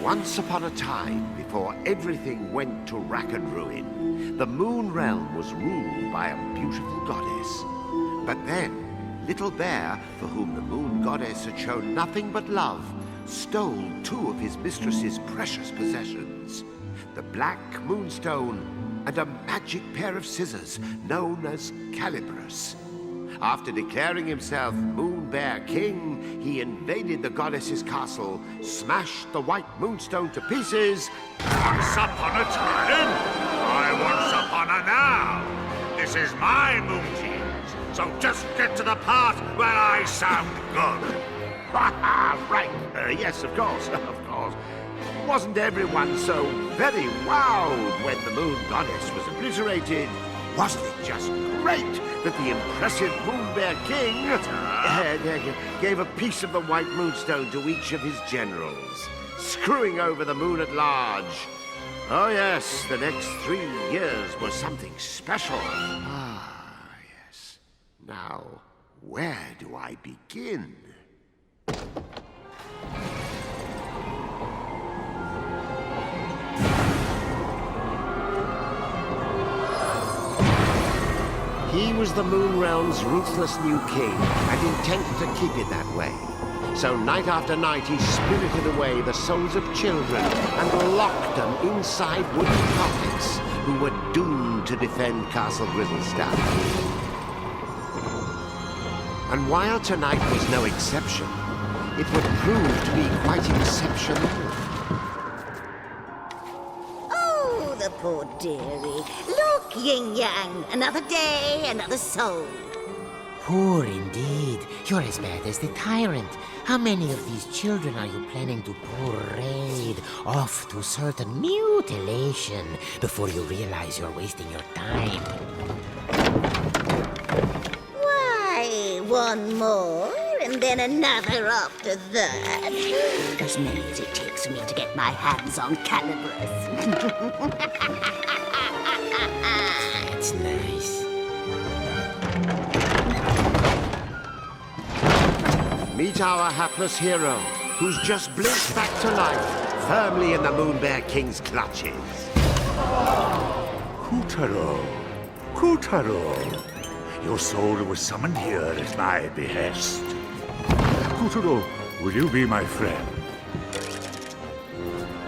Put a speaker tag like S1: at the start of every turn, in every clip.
S1: Once upon a time, before everything went to rack and ruin, the Moon Realm was ruled by a beautiful goddess. But then, Little Bear, for whom the Moon Goddess had shown nothing but love, stole two of his mistress's precious possessions, the Black Moonstone and a magic pair of scissors known as Calibras. After declaring himself Moon Bear King, he invaded the goddess's castle, smashed the White Moonstone to pieces.
S2: Once upon a time, I once upon a now. This is my Moon Teams, so just get to the part where I sound good.
S1: Right, yes, of course, of course. Wasn't everyone so very wowed when the Moon Goddess was obliterated? Wasn't it just great that the impressive Moon Bear King gave a piece of the White Moonstone to each of his generals, screwing over the moon at large? Oh yes, the next 3 years was something special. Ah, yes. Now, where do I begin? He was the Moon Realm's ruthless new king, and intent to keep it that way. So night after night he spirited away the souls of children and locked them inside wooden puppets who were doomed to defend Castle Grizzlestone. And while tonight was no exception, it would prove to be quite exceptional.
S3: Oh, the poor dearie. Look, Yin-Yang, another day, another soul.
S4: Poor indeed. You're as bad as the tyrant. How many of these children are you planning to parade off to certain mutilation before you realize you're wasting your time?
S3: Why, one more, and then another after that. As many as it takes me to get my hands on Calibras.
S4: That's nice.
S1: Meet our hapless hero, who's just blinked back to life, firmly in the Moon Bear King's clutches.
S2: Kutaro, Kutaro, your soul was summoned here at my behest. Kutaro, will you be my friend?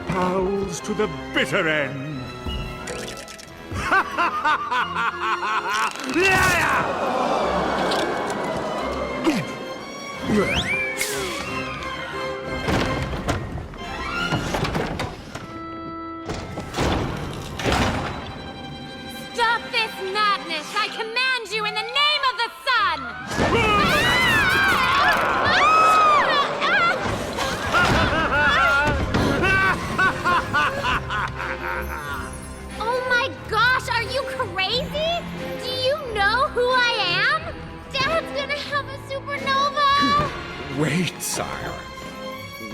S2: Pals to the bitter end.
S5: Stop this madness! I command you in the name of the sun! Oh my gosh, are you crazy? Do you know who I am? Dad's gonna have a supernova!
S6: Wait, sire.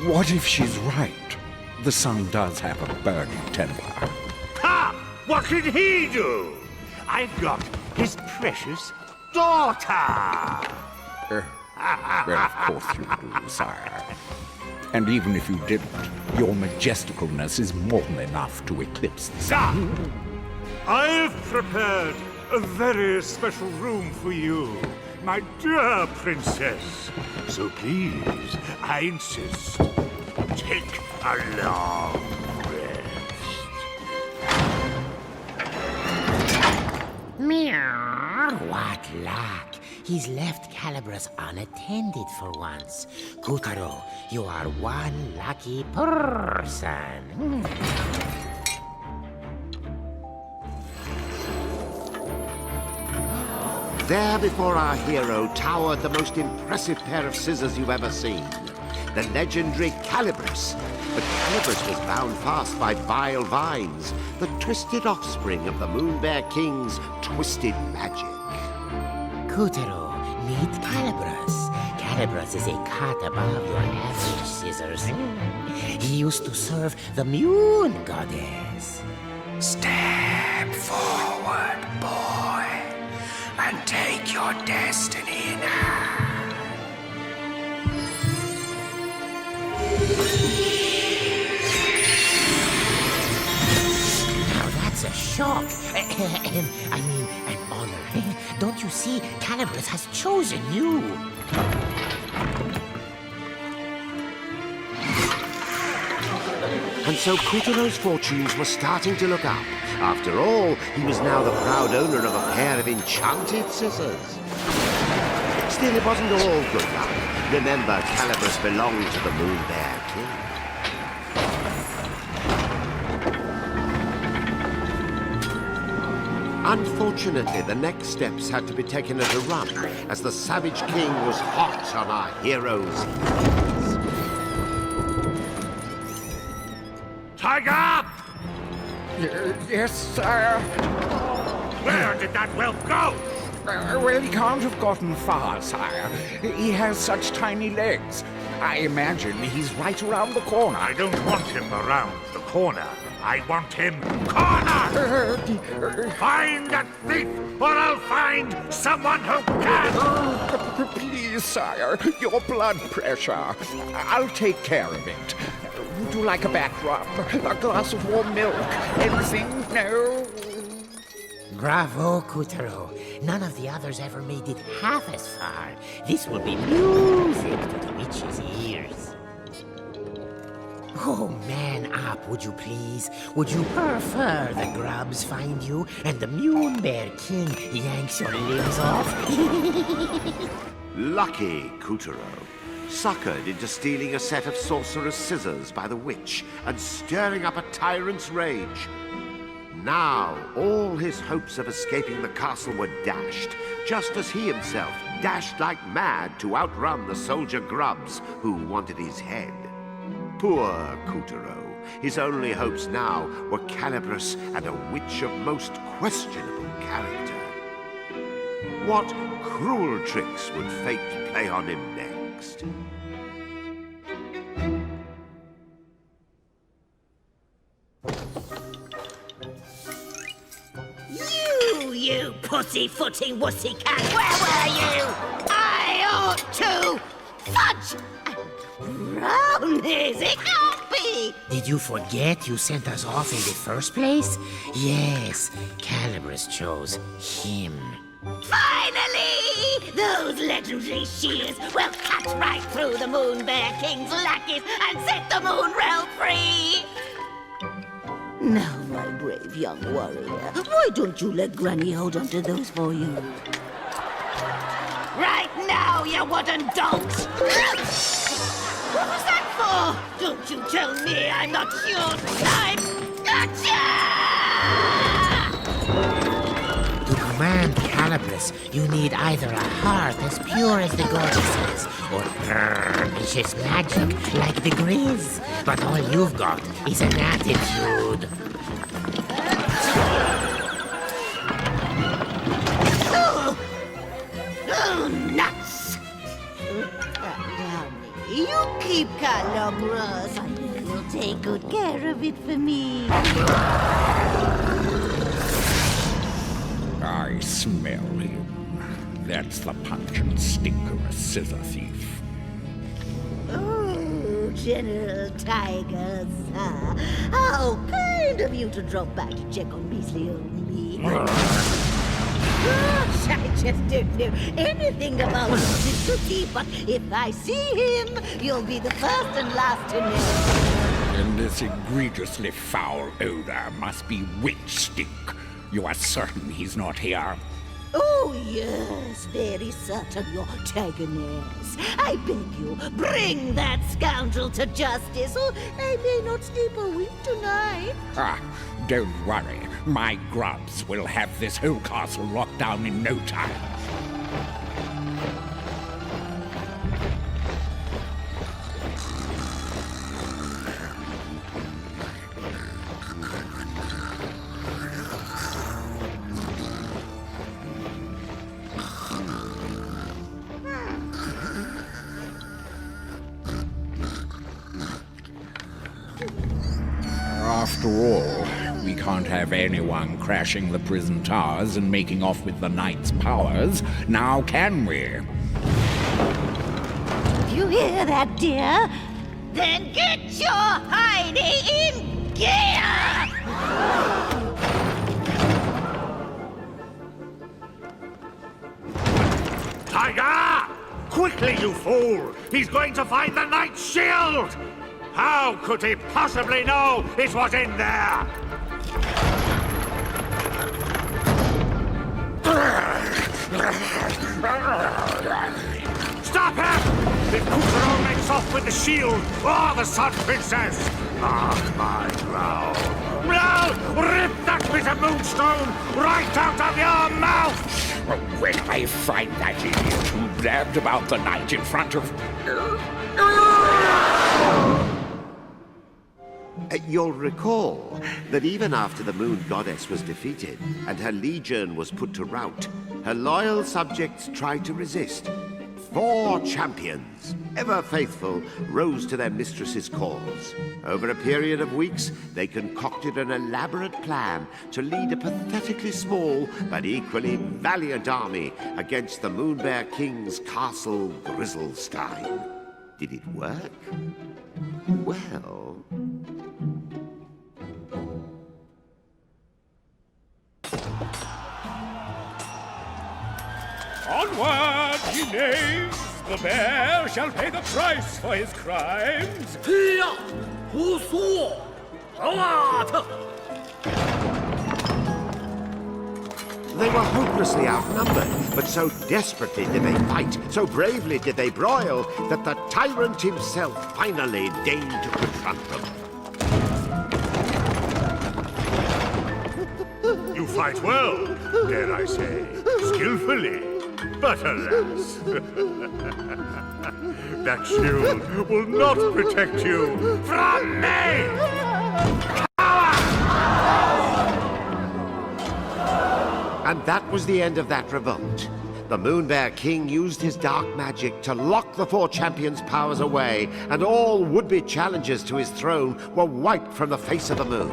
S6: What if she's right? The sun does have a burning temper.
S2: Ha! What can he do? I've got his precious daughter!
S6: Well, of course you do, sire. And even if you didn't, your majesticalness is more than enough to eclipse the sun.
S2: I've prepared a very special room for you, my dear princess. So please, I insist, take a long rest.
S4: Meow. What luck. He's left Calibras unattended for once. Kutaro, you are one lucky person.
S1: There before our hero towered the most impressive pair of scissors you've ever seen, the legendary Calibras. But Calibras was bound fast by vile vines, the twisted offspring of the Moon Bear King's twisted magic.
S4: Kutaro, meet Calibras. Calibras is a cut above your average scissors. He used to serve the Moon Goddess.
S7: Step forward, boy, and take your destiny in hand.
S4: shock. I mean, an honor. Don't you see? Calibras has chosen you.
S1: And so Coutureau's fortunes were starting to look up. After all, he was now the proud owner of a pair of enchanted scissors. Still, it wasn't all good luck. Remember, Calibras belonged to the Moon Bear King. Unfortunately, the next steps had to be taken at a run, as the Savage King was hot on our heroes' heels.
S2: Tiger!
S6: Yes, sire.
S2: Where did that whelp go?
S6: Well, he can't have gotten far, sire. He has such tiny legs. I imagine he's right around the corner.
S2: I don't want him around the corner. I want him cornered! Find that thief, or I'll find someone who can!
S6: Please, sire, your blood pressure. I'll take care of it. Would you like a back rub? A glass of warm milk? Anything? No?
S4: Bravo, Coutureau. None of the others ever made it half as far. This will be music to the witch's ears. Oh, man up, would you please? Would you prefer the grubs find you and the Moon Bear King yanks your limbs off?
S1: Lucky Coutureau. Suckered into stealing a set of sorcerer's scissors by the witch and stirring up a tyrant's rage. Now, all his hopes of escaping the castle were dashed, just as he himself dashed like mad to outrun the soldier grubs who wanted his head. Poor Coutureau. His only hopes now were Calibras and a witch of most questionable character. What cruel tricks would fate play on him next?
S3: You pussy-footing wussy cat! Where were you? I ought to... Fudge! Brownies, it can't be!
S4: Did you forget you sent us off in the first place? Yes, Calibras chose him.
S3: Finally! Those legendary shears will cut right through the Moon Bear King's lackeys and set the Moon Realm free! Now, my brave young warrior, why don't you let Granny hold onto those for you? Right now, you wooden donks! What was that for? Don't you tell me I'm not your type! Gotcha!
S4: To command Calibras, you need either a heart as pure as the goddesses, or vicious magic like the Grizz. But all you've got is an attitude.
S3: Oh, nuts! You keep Calibras. I know you'll take good care of it for me.
S6: I smell him. That's the punch and stink of a scissor thief.
S3: Oh, General Tiger, sir. How kind of you to drop by to check on Beasley old me. Gosh, I just don't know anything about this cookie, but if I see him, you'll be the first and last to know.
S6: And this egregiously foul odor must be witch stink. You are certain he's not here?
S3: Oh, yes, very certain, your Tigeress. I beg you, bring that scoundrel to justice, or I may not sleep a wink tonight.
S6: Ah, don't worry. My grubs will have this whole castle locked down in no time. After all, we can't have anyone crashing the prison towers and making off with the knight's powers, now can we?
S3: You hear that, dear? Then get your hiney in gear!
S2: Tiger! Quickly, you fool! He's going to find the Knight's shield! How could he possibly know it was in there? Stop him! If Puppeteer makes off with the shield or the Sun Princess, mark my brow. No! Rip that bit of moonstone right out of your mouth!
S6: When I find that idiot who blabbed about the night in front of...
S1: You'll recall that even after the Moon Goddess was defeated and her legion was put to rout, her loyal subjects tried to resist. 4 champions, ever faithful, rose to their mistress's cause. Over a period of weeks, they concocted an elaborate plan to lead a pathetically small but equally valiant army against the Moonbear King's castle Grizzlestein. Did it work? Well...
S8: Onward, ye knaves! The bear shall pay the price for his crimes!
S1: They were hopelessly outnumbered, but so desperately did they fight, so bravely did they broil, that the tyrant himself finally deigned to confront them.
S2: You fight well, dare I say, skillfully. But alas, that shield will not protect you from me!
S1: And that was the end of that revolt. The Moonbear King used his dark magic to lock the 4 champions' powers away, and all would-be challengers to his throne were wiped from the face of the moon.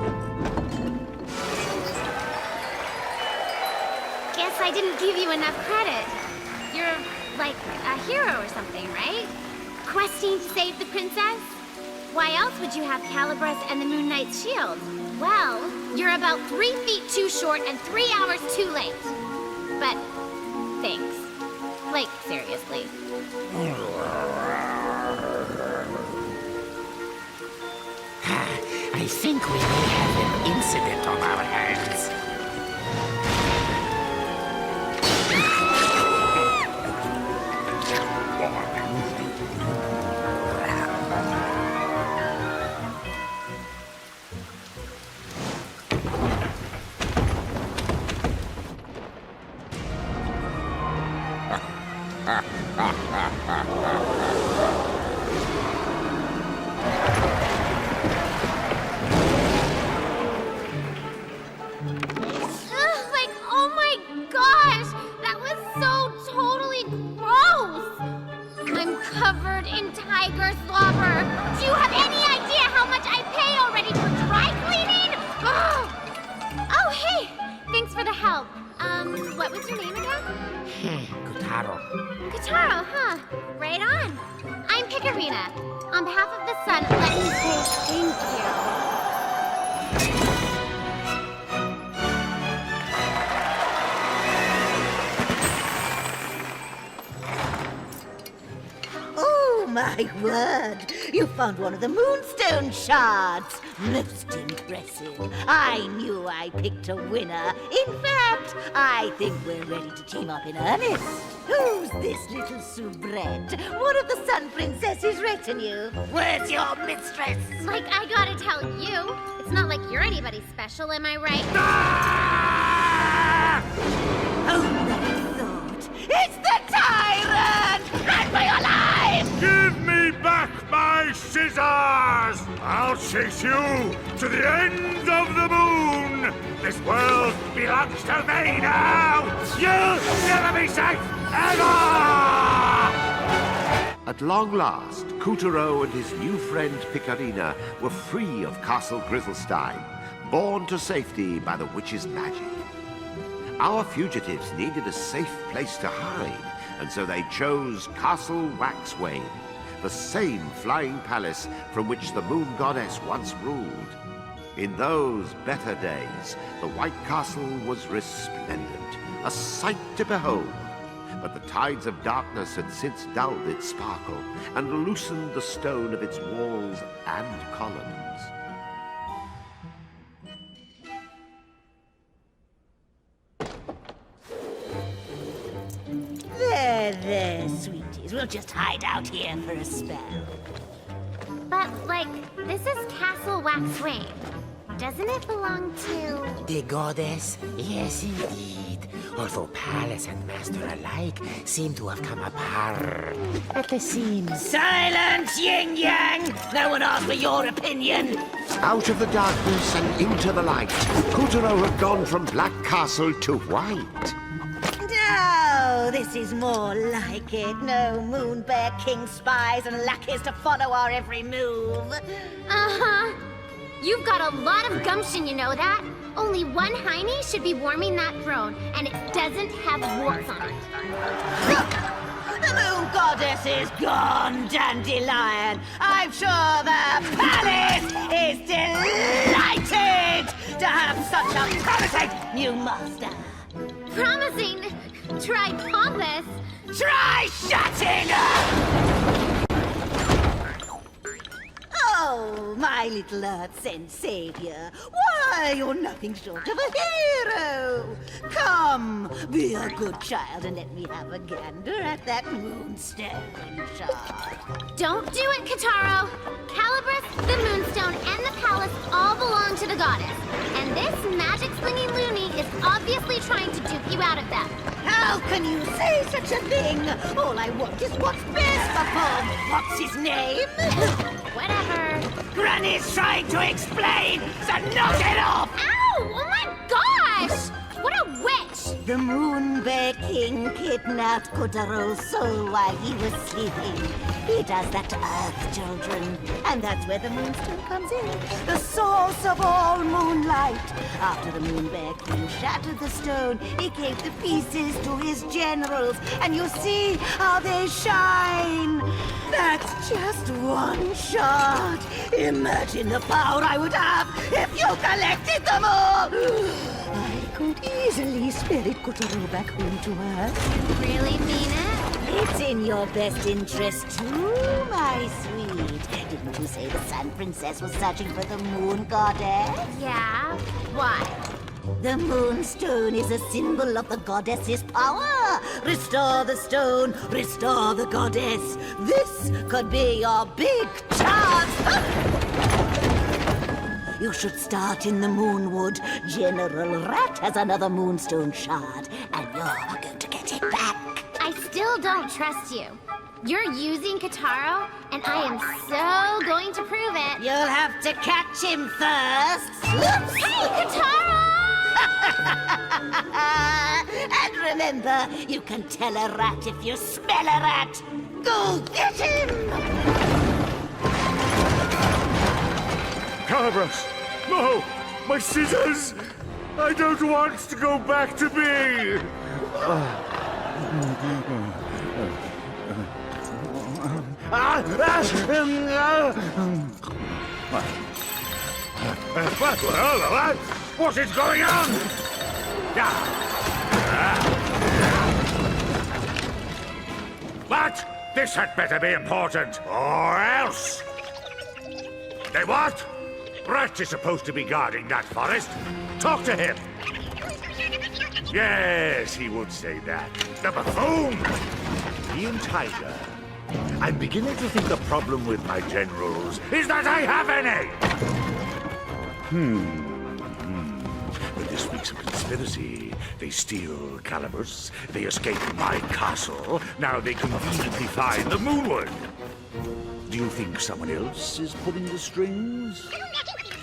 S5: Guess I didn't give you enough credit. You're like a hero or something, right? Questing to save the princess? Why else would you have Calibras and the Moon Knight's shield? Well, you're about 3 feet too short and 3 hours too late. But thanks. Like, seriously.
S4: I think we may have an incident on our hands.
S5: Covered in tiger slobber. Do you have any idea how much I pay already for dry cleaning? Oh, hey! Thanks for the help. What was your name again?
S4: Kotaro.
S5: Kotaro, huh? Right on. I'm Piccarina. On behalf of the sun, let me say thank you.
S3: My word! You found one of the moonstone shards! Most impressive. I knew I picked a winner. In fact, I think we're ready to team up in earnest. Who's this little soubrette? One of the Sun Princess's retinue. Where's your mistress?
S5: Like I gotta tell you, it's not like you're anybody special, am I right?
S3: Oh, I thought. It's the tyrant! Run for your life!
S2: Give me back my scissors! I'll chase you to the ends of the moon! This world belongs to me now! You'll never be safe, ever!
S1: At long last, Kotaro and his new friend Piccarina were free of Castle Grizzlestein, borne to safety by the witch's magic. Our fugitives needed a safe place to hide, and so they chose Castle Waxwayne, the same flying palace from which the Moon Goddess once ruled. In those better days, the White Castle was resplendent, a sight to behold. But the tides of darkness had since dulled its sparkle and loosened the stone of its walls and columns.
S3: There, sweeties. We'll just hide out here for a spell.
S5: But, like, this is Castle Waxwing. Doesn't it belong to...
S4: The goddess? Yes, indeed. Although palace and master alike seem to have come apart at the seams.
S3: Silence, Yin Yang! No one asked for your opinion.
S1: Out of the darkness and into the light, Kutaro had gone from Black Castle to White.
S3: No, this is more like it. No Moon Bear King spies and lackeys to follow our every move.
S5: Uh-huh. You've got a lot of gumption, you know that? Only one hiney should be warming that throne, and it doesn't have warts on it.
S3: The Moon Goddess is gone, Dandelion. I'm sure the palace is delighted to have such a promising new master.
S5: Promising? Try pompous.
S3: Try shutting up! Oh, my little Earth-sent savior. Why, you're nothing short of a hero. Come, be a good child and let me have a gander at that moonstone shard.
S5: Don't do it, Kataro. Calabrus, the Moonstone, and the palace all belong to the goddess. And this magic-slinging loony is obviously trying to dupe you out of them.
S3: How can you say such a thing? All I want is what's best for Pom. What's his name?
S5: Whatever.
S3: Granny's trying to explain, so knock it off!
S5: Ow! Oh my gosh! What a witch!
S3: The Moon Bear King kidnapped Kotaro's soul while he was sleeping. He does that to Earth children, and that's where the Moonstone comes in. The source of all moonlight. After the Moon Bear King shattered the stone, he gave the pieces to his generals, and you see how they shine. That's just one shard. Imagine the power I would have if you collected them all. I could easily spirit Kotaro back home to Earth.
S5: Really mean it?
S3: It's in your best interest too, my sweet. Didn't you say the Sun Princess was searching for the Moon Goddess?
S5: Yeah. Why?
S3: The Moonstone is a symbol of the goddess's power. Restore the stone, restore the goddess. This could be your big chance. You should start in the Moonwood. General Rat has another Moonstone shard, and you're going to get it back.
S5: I still don't trust you. You're using Kataro, and I am so going to prove it.
S3: You'll have to catch him first.
S5: Hey, Kataro!
S3: And remember, you can tell a rat if you smell a rat. Go get him!
S2: Calabrus! No! My scissors! I don't want to go back to me! What is going on? But this had better be important, or else. They what? Rat is supposed to be guarding that forest. Talk to him. Yes, he would say that. The buffoon! Ian Tiger, I'm beginning to think the problem with my generals is that I have any! With this week's conspiracy, they steal Calabrus, they escape my castle, now they conveniently find the Moonwood. Do you think someone else is pulling the strings?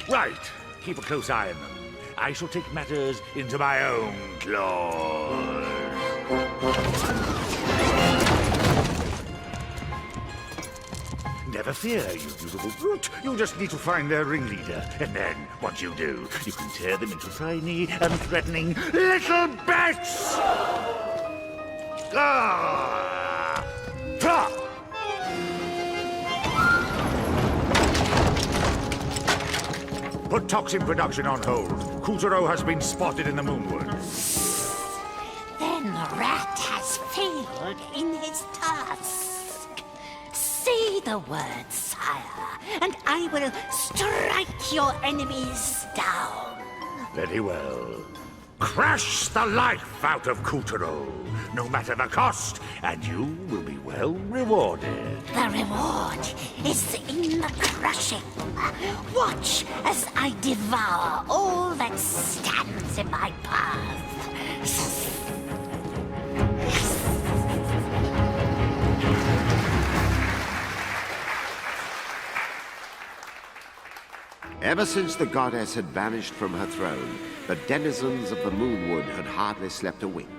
S2: Right. Keep a close eye on them. I shall take matters into my own claws. Never fear, you beautiful brute. You just need to find their ringleader. And then, once you do, you can tear them into tiny and threatening little bits! Ah! Ha! Put toxin production on hold. Kutaro has been spotted in the Moonwood.
S3: Then the rat has failed. the word, sire, and I will strike your enemies down.
S2: Very well. Crush the life out of Kutaro, no matter the cost, and you will be well rewarded.
S3: The reward is in the crushing. Watch as I devour all that stands in my path.
S1: Ever since the goddess had vanished from her throne, the denizens of the Moonwood had hardly slept a wink.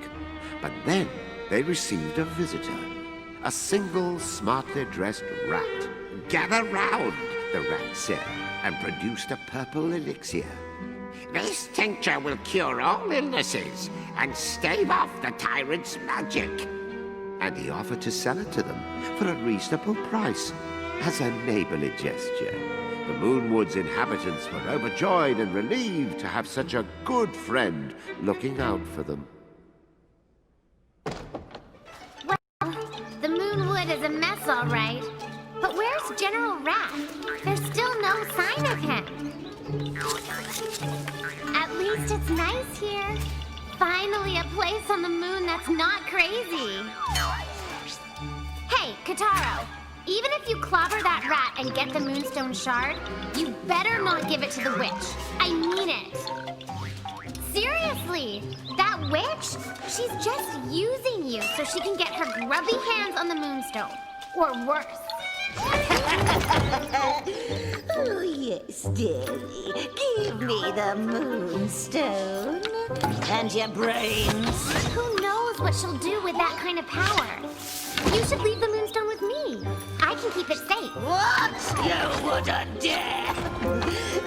S1: But then they received a visitor. A single, smartly dressed rat. "Gather round," the rat said, and produced a purple elixir. "This tincture will cure all illnesses and stave off the tyrant's magic." And he offered to sell it to them for a reasonable price, as a neighborly gesture. The Moonwood's inhabitants were overjoyed and relieved to have such a good friend looking out for them.
S5: Well, the Moonwood is a mess, all right. But where's General Rat? There's still no sign of him. At least it's nice here. Finally a place on the moon that's not crazy. Hey, Kotaro. Even if you clobber that rat and get the Moonstone Shard, you better not give it to the witch. I mean it. Seriously, that witch, she's just using you so she can get her grubby hands on the Moonstone. Or worse.
S3: Oh, yes, dearie. Give me the Moonstone. And your brains.
S5: Who knows what she'll do with that kind of power? You should leave the Moonstone with me. I can keep it safe.
S3: What? You wouldn't dare!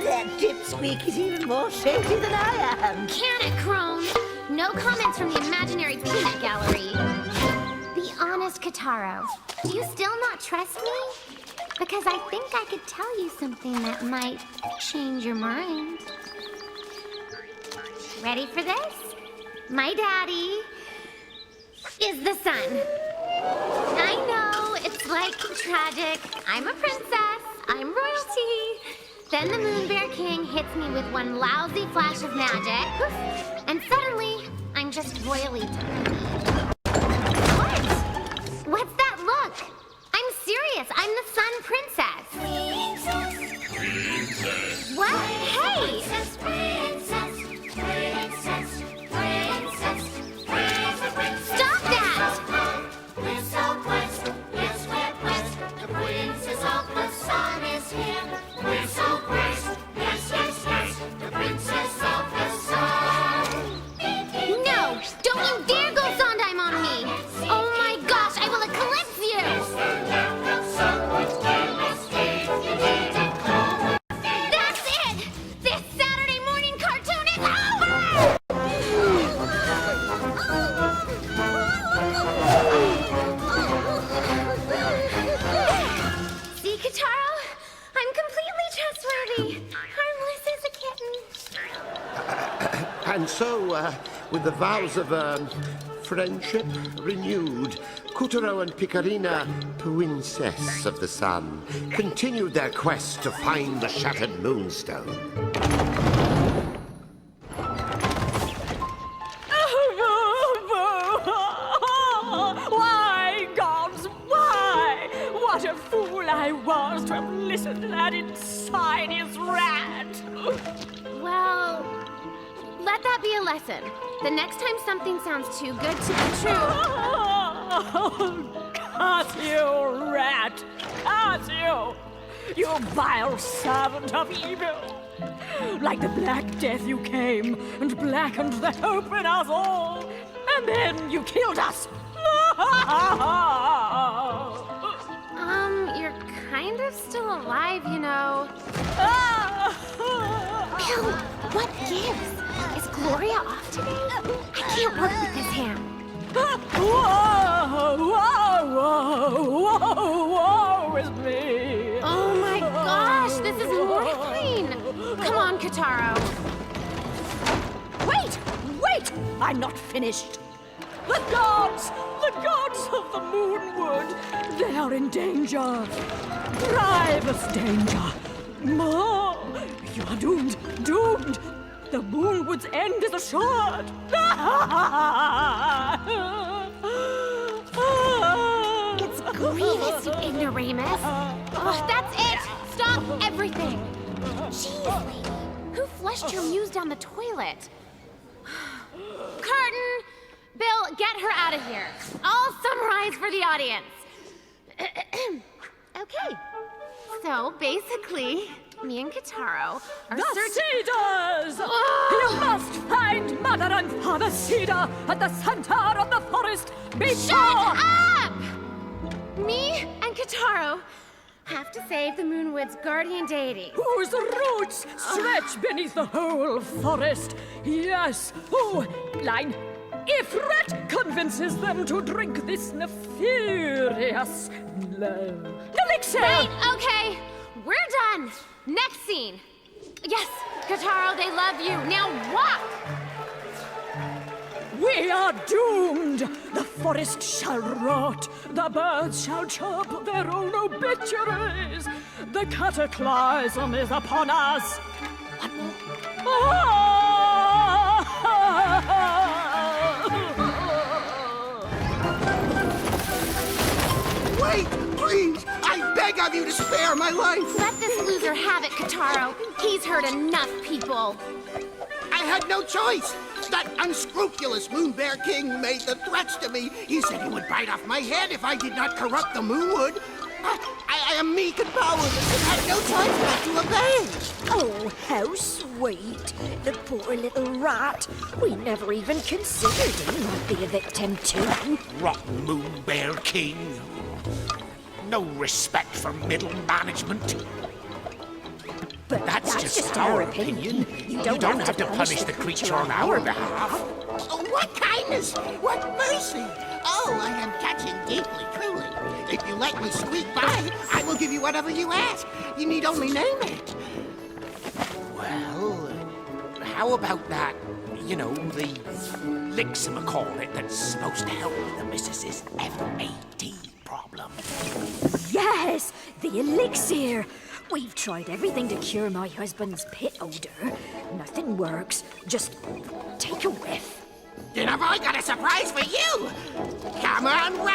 S3: That dipsqueak is even more shady than I am.
S5: Can it, Crone? No comments from the imaginary peanut gallery. Be honest, Kotaro. Do you still not trust me? Because I think I could tell you something that might change your mind. Ready for this? My daddy is the sun. I know, it's like tragic. I'm a princess. I'm royalty. Then the Moon Bear King hits me with one lousy flash of magic. Poof, and suddenly, I'm just royally tiny. What? What's that look? I'm serious. I'm the Sun Princess. Princess. What? Hey!
S9: Princess, princess, princess, princess, princess.
S5: Stop that!
S9: We're southwest, yes, we're west. The princess of the sun is here. We're southwest, yes, yes, yes. The princess of the sun.
S5: No! Don't you dare go Sondheim on me! Oh my gosh, I will eclipse you! That's it! This Saturday morning cartoon is over! See, Kotaro? I'm completely trustworthy. Harmless as a kitten.
S1: And so, with the vows of friendship renewed, Kutaro and Picarina, Princess of the Sun, continued their quest to find the shattered Moonstone.
S10: Why, gods, why? What a fool I was to have listened to that insidious rat.
S5: Well, let that be a lesson. The next time something sounds too good to be true.
S10: Curse you, rat! Curse you! You vile servant of evil! Like the Black Death you came and blackened the hope in us all, and then you killed us!
S5: You're kind of still alive, you know. Bill, what gives? Is Gloria off today? I can't work with this ham.
S10: Whoa, whoa, whoa, whoa is me!
S5: Oh my gosh, this is mortifying. Come on, Kotaro.
S10: Wait! I'm not finished! The gods rats of the Moonwood. They are in danger. Grievous danger. Ma, you are doomed. Doomed. The Moonwood's end is assured.
S5: It's Grievous, you ignoramus. Oh, that's it. Stop everything. Jeez, lady. Who flushed your muse down the toilet? Curtain! Bill, get her out of here. I'll summarize for the audience. Okay. So, basically, me and Kitaro are
S10: The Cedars! You must find Mother and Father Cedar at the center of the forest before...
S5: Shut up! Me and Kitaro have to save the Moonwood's guardian deity.
S10: Whose roots stretch beneath the whole forest. Yes. Oh, line. If Rat convinces them to drink this nefarious elixir...
S5: Wait, okay. We're done. Next scene. Yes, Kitaro, they love you. Now walk!
S10: We are doomed! The forest shall rot. The birds shall chirp their own obituaries. The cataclysm is upon us. One more.
S7: Wait, please! I beg of you to spare my life!
S5: Let this loser have it, Kitaro. He's hurt enough people.
S7: I had no choice! That unscrupulous Moon Bear King made the threats to me. He said he would bite off my head if I did not corrupt the Moonwood. I am meek and powerless and had no choice but to obey.
S11: Oh, how sweet. The poor little rat. We never even considered he might be a victim too.
S6: Rotten Moon Bear King. No respect for middle management.
S11: But that's just our opinion. You don't have to punish the creature on our behalf.
S7: Oh, what kindness! What mercy! Oh, I am touching deeply, truly. If you let me squeak by, I will give you whatever you ask. You need only name it.
S6: Well, how about that, the licksamacornet that's supposed to help with the missus's FAT problem?
S11: Yes, the elixir. We've tried everything to cure my husband's pit odor. Nothing works. Just take a whiff.
S7: Then have I got a surprise for you? Come on round!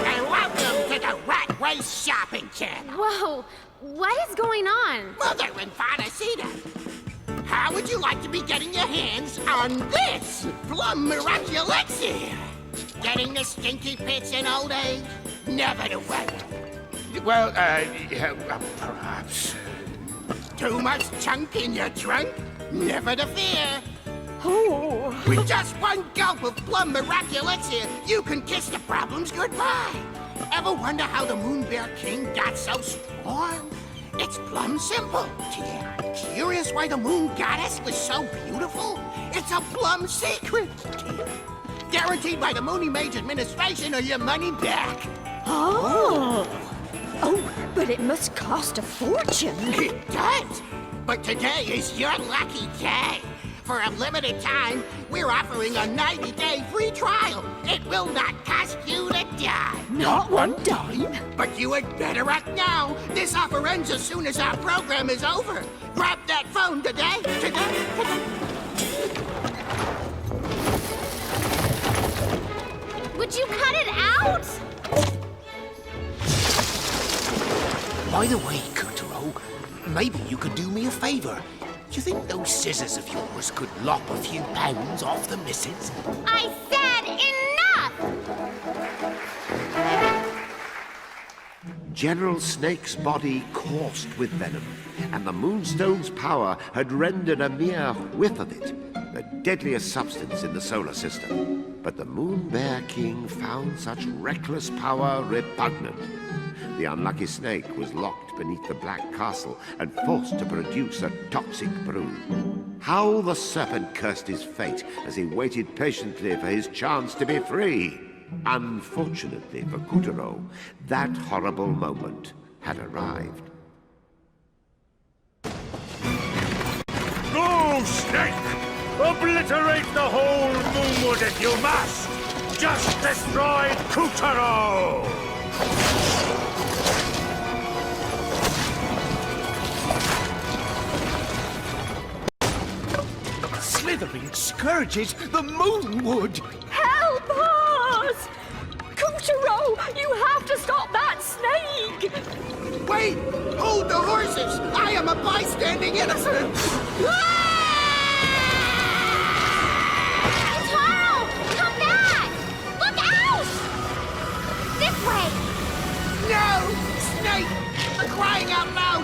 S7: And welcome to the Rat Race Shopping Channel.
S5: Whoa, what is going on?
S7: Mother and Father Cedar, how would you like to be getting your hands on this Plum Miraculexir? Getting the stinky pits in old age? Never the way.
S6: Well, perhaps.
S7: Too much chunk in your trunk? Never to fear.
S10: Oh.
S7: With just one gulp of Plum Miraculexir, you can kiss the problems goodbye. Ever wonder how the Moon Bear King got so strong? It's plumb simple. Curious why the Moon Goddess was so beautiful? It's a plumb secret. Guaranteed by the Moony Mage administration or your money back.
S11: Oh, but it must cost a fortune.
S7: It does. But today is your lucky day. For a limited time, we're offering a 90-day free trial. It will not cost you a dime.
S11: Not one dime.
S7: But you had better act now. This offer ends as soon as our program is over. Grab that phone today.
S5: Would you cut it out?
S6: By the way, Kutaro, maybe you could do me a favor. You think those scissors of yours could lop a few pounds off the missus?
S5: I said enough!
S1: General Snake's body coursed with venom, and the Moonstone's power had rendered a mere whiff of it the deadliest substance in the solar system. But the Moon Bear King found such reckless power repugnant. The unlucky snake was locked beneath the Black Castle and forced to produce a toxic brood. How the serpent cursed his fate as he waited patiently for his chance to be free. Unfortunately for Kutaro, that horrible moment had arrived.
S2: Go, Snake! Obliterate the whole Moonwood if you must! Just destroy Kutaro!
S1: Slithering scourges the Moonwood!
S11: Help us! Kutaro, you have to stop that snake!
S7: Wait! Hold the horses! I am a bystanding innocent!
S5: Taro, come back! Look out! This way!
S7: No! Snake! I'm crying out loud!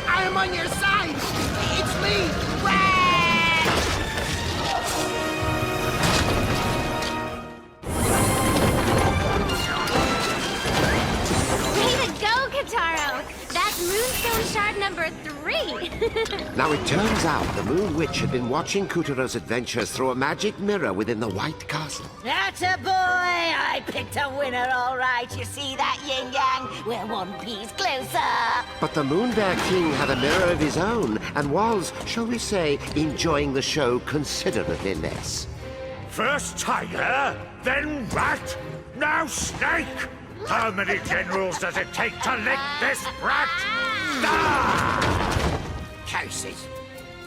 S7: I am on your side! It's me! Rat!
S5: Way to go, Kataro! That's Moonstone Shard number 3!
S1: Now it turns out the Moon Witch had been watching Kutaro's adventures through a magic mirror within the White Castle.
S3: Atta boy! I picked a winner, all right. You see that, Yin Yang? We're one piece closer.
S1: But the Moon Bear King had a mirror of his own and was, shall we say, enjoying the show considerably less.
S2: First Tiger, then Rat, now Snake! How many generals does it take to lick this brat? Ah!
S7: Curses!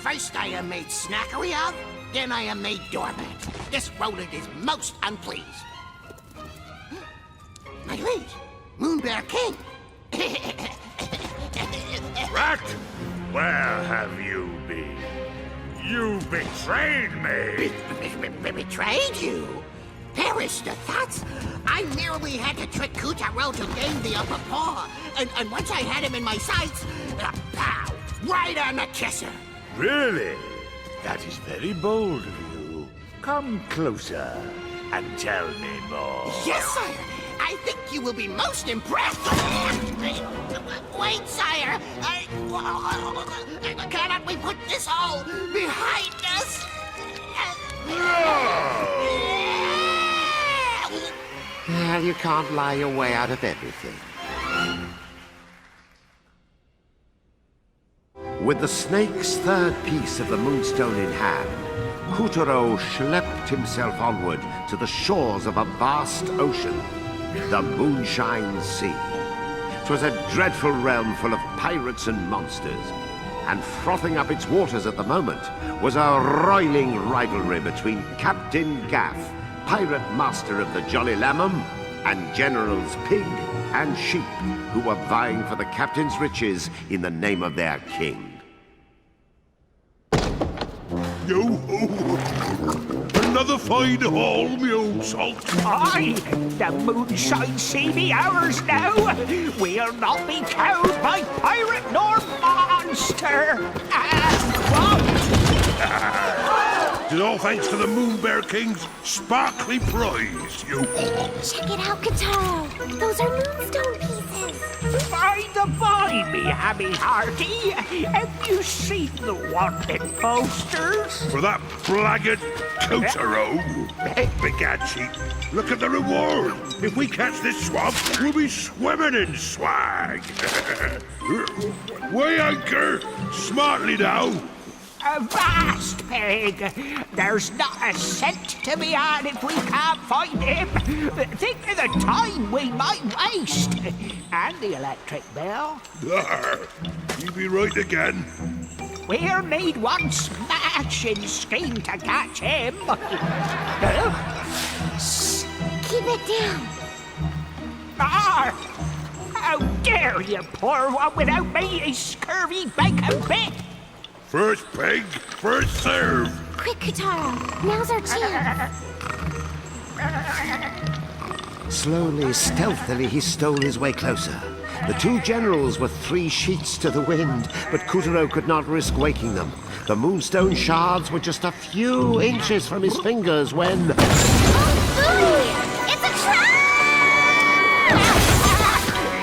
S7: First I am made snackery of, then I am made doormat. This Roland is most unpleased. My liege, Moon Bear King!
S2: Rat, where have you been? You betrayed me!
S7: Betrayed you? Perish the thoughts! I merely had to trick Kutaro to gain the upper paw, and once I had him in my sights, pow! Right on the kisser!
S2: Really? That is very bold of you. Come closer and tell me more.
S7: Yes, sire! I think you will be most impressed! Wait, sire! Cannot we put this all behind us?
S1: Well, you can't lie your way out of everything. With the snake's third piece of the Moonstone in hand, Kutaro schlepped himself onward to the shores of a vast ocean, the Moonshine Sea. 'Twas a dreadful realm full of pirates and monsters, and frothing up its waters at the moment was a roiling rivalry between Captain Gaff, pirate master of the Jolly Lamham, and Generals Pig and Sheep, who were vying for the captain's riches in the name of their king.
S2: Yo-ho! Another fine haul, me old salt.
S6: Aye, the Moonshine Sea be ours now. We'll not be cowed by pirate nor monster.
S2: It's all thanks to the Moon Bear King's sparkly prize, you.
S5: Check it out, Kataro! Those are Moonstone pieces!
S6: By the by, me hammy hearty, have you seen the wanted posters?
S2: For that blackguard Kotaro. Begad, sheep. Look at the reward. If we catch this swamp, we'll be swimming in swag. Weigh anchor. Smartly now.
S6: Avast, Peg! There's not a cent to be had if we can't find him. Think of the time we might waste. And the electric bell.
S2: You be right again.
S6: We'll need one smashing scheme to catch him.
S5: Shh! Keep it down!
S6: How dare you pour one without me, you scurvy bacon bit!
S2: First peg, first serve.
S5: Quick, Kataro! Now's our chance!
S1: Slowly, stealthily, he stole his way closer. The two generals were 3 sheets to the wind, but Kutaro could not risk waking them. The Moonstone shards were just a few inches from his fingers when...
S5: It's a trap!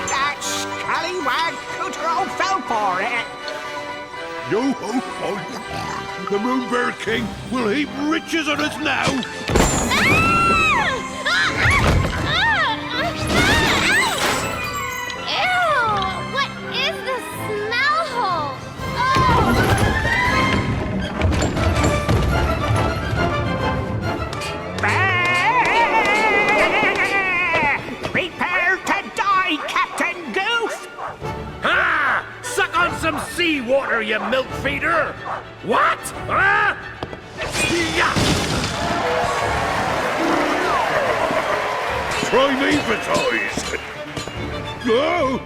S6: That scallywag Kutaro fell for it!
S2: Yo-ho-ho! The Moon Bear King will heap riches on us now!
S5: Ew! What is this smell hole? Oh!
S8: me water, you milk feeder! What? Huh? Yeah.
S2: Try me for toys. Go!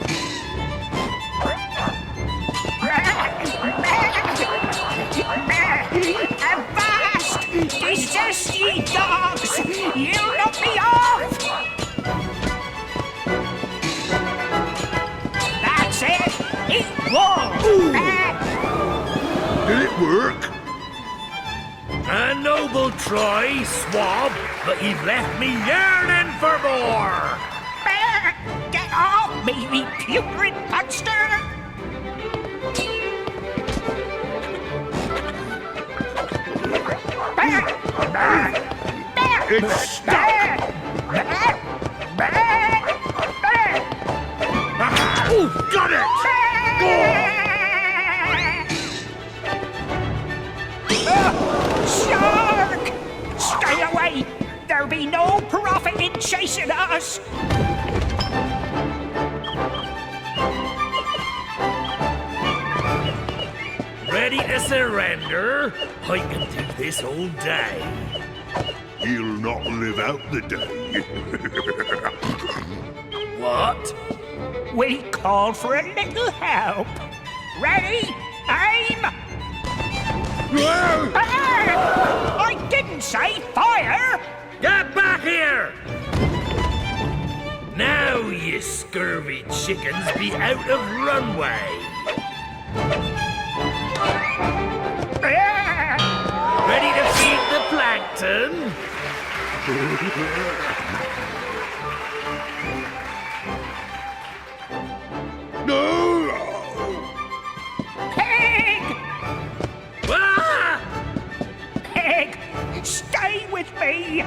S6: Avast! Desist, ye dogs! You'll knock me off! That's it! Eat more!
S2: Did it work?
S8: A noble try, swab, but you've left me yearning for more!
S6: Get off me, ye putrid monster!
S2: It's stuck! Oh, got it!
S6: Shark! Stay away! There'll be no profit in chasing us!
S8: Ready to surrender? I can do this all day.
S2: He'll not live out the day.
S8: What?
S6: We call for a little help. Ready? Aim! I didn't say fire!
S8: Get back here! Now, you scurvy chickens, be out of runway. Ready to feed the plankton?
S2: No!
S6: Pig!
S8: Ah!
S6: Pig! Stay with me!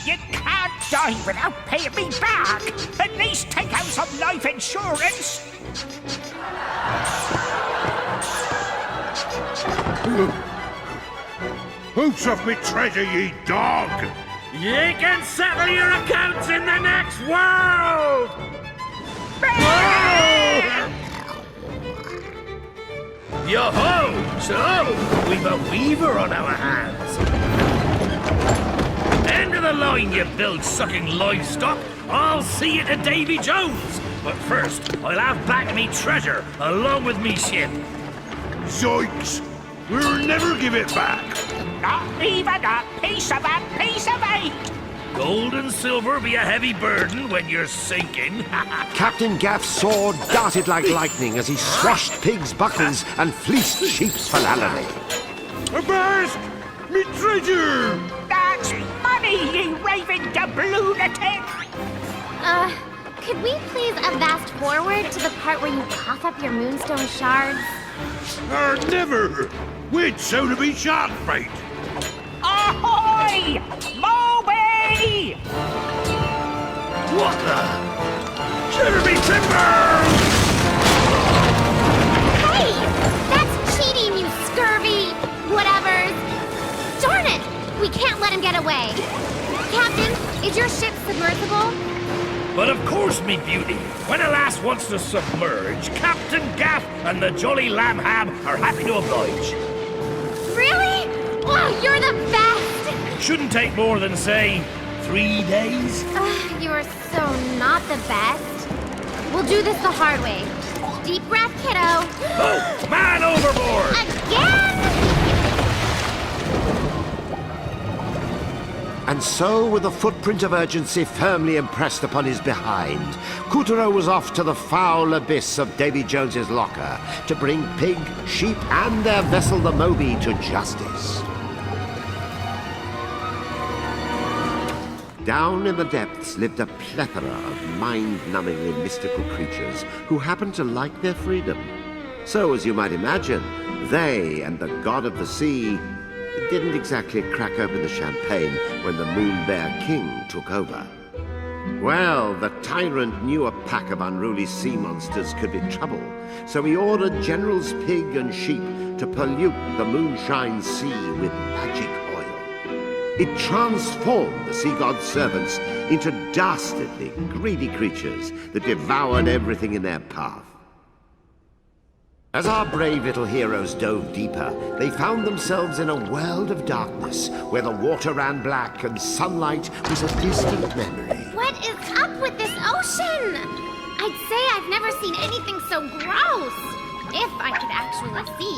S6: You can't die without paying me back! At least take out some life insurance!
S2: Hoops off me treasure, ye dog!
S8: You can settle your accounts in the next world! Yo-ho! So, we've a weaver on our hands. End of the line, you bilge-sucking livestock. I'll see you to Davy Jones. But first, I'll have back me treasure, along with me ship.
S2: Zoinks! We'll never give it back!
S6: Not even a piece of eight!
S8: Gold and silver be a heavy burden when you're sinking.
S1: Captain Gaff's sword darted like lightning as he swashed pigs' buckles and fleeced sheep's philallary.
S2: Avast! Me treasure!
S6: That's money, ye raving lunatic!
S5: Could we please avast forward to the part where you cough up your moonstone shards?
S2: Or never! We'd sooner be shark bait!
S6: Ahoy! Moby!
S8: What the? Shiver me timbers!
S5: Hey! That's cheating, you scurvy whatevers! Darn it! We can't let him get away. Captain, is your ship submersible?
S8: But of course, me beauty. When a lass wants to submerge, Captain Gaff and the Jolly Lamb Ham are happy to oblige.
S5: Really? Oh, you're the best!
S8: Shouldn't take more than, say, 3 days.
S5: You are so not the best. We'll do this the hard way. Deep breath, kiddo.
S8: Oh, man overboard!
S5: Again?
S1: And so, with a footprint of urgency firmly impressed upon his behind, Couturier was off to the foul abyss of Davy Jones's locker to bring pig, sheep, and their vessel the Moby to justice. Down in the depths lived a plethora of mind-numbingly mystical creatures who happened to like their freedom. So, as you might imagine, they and the god of the sea didn't exactly crack open the champagne when the Moon Bear King took over. Well, the tyrant knew a pack of unruly sea monsters could be trouble, so he ordered Generals Pig and Sheep to pollute the moonshine sea with magic oil. It transformed the sea god's servants into dastardly, greedy creatures that devoured everything in their path. As our brave little heroes dove deeper, they found themselves in a world of darkness, where the water ran black and sunlight was a distant memory.
S5: What is up with this ocean? I'd say I've never seen anything so gross. If I could actually see.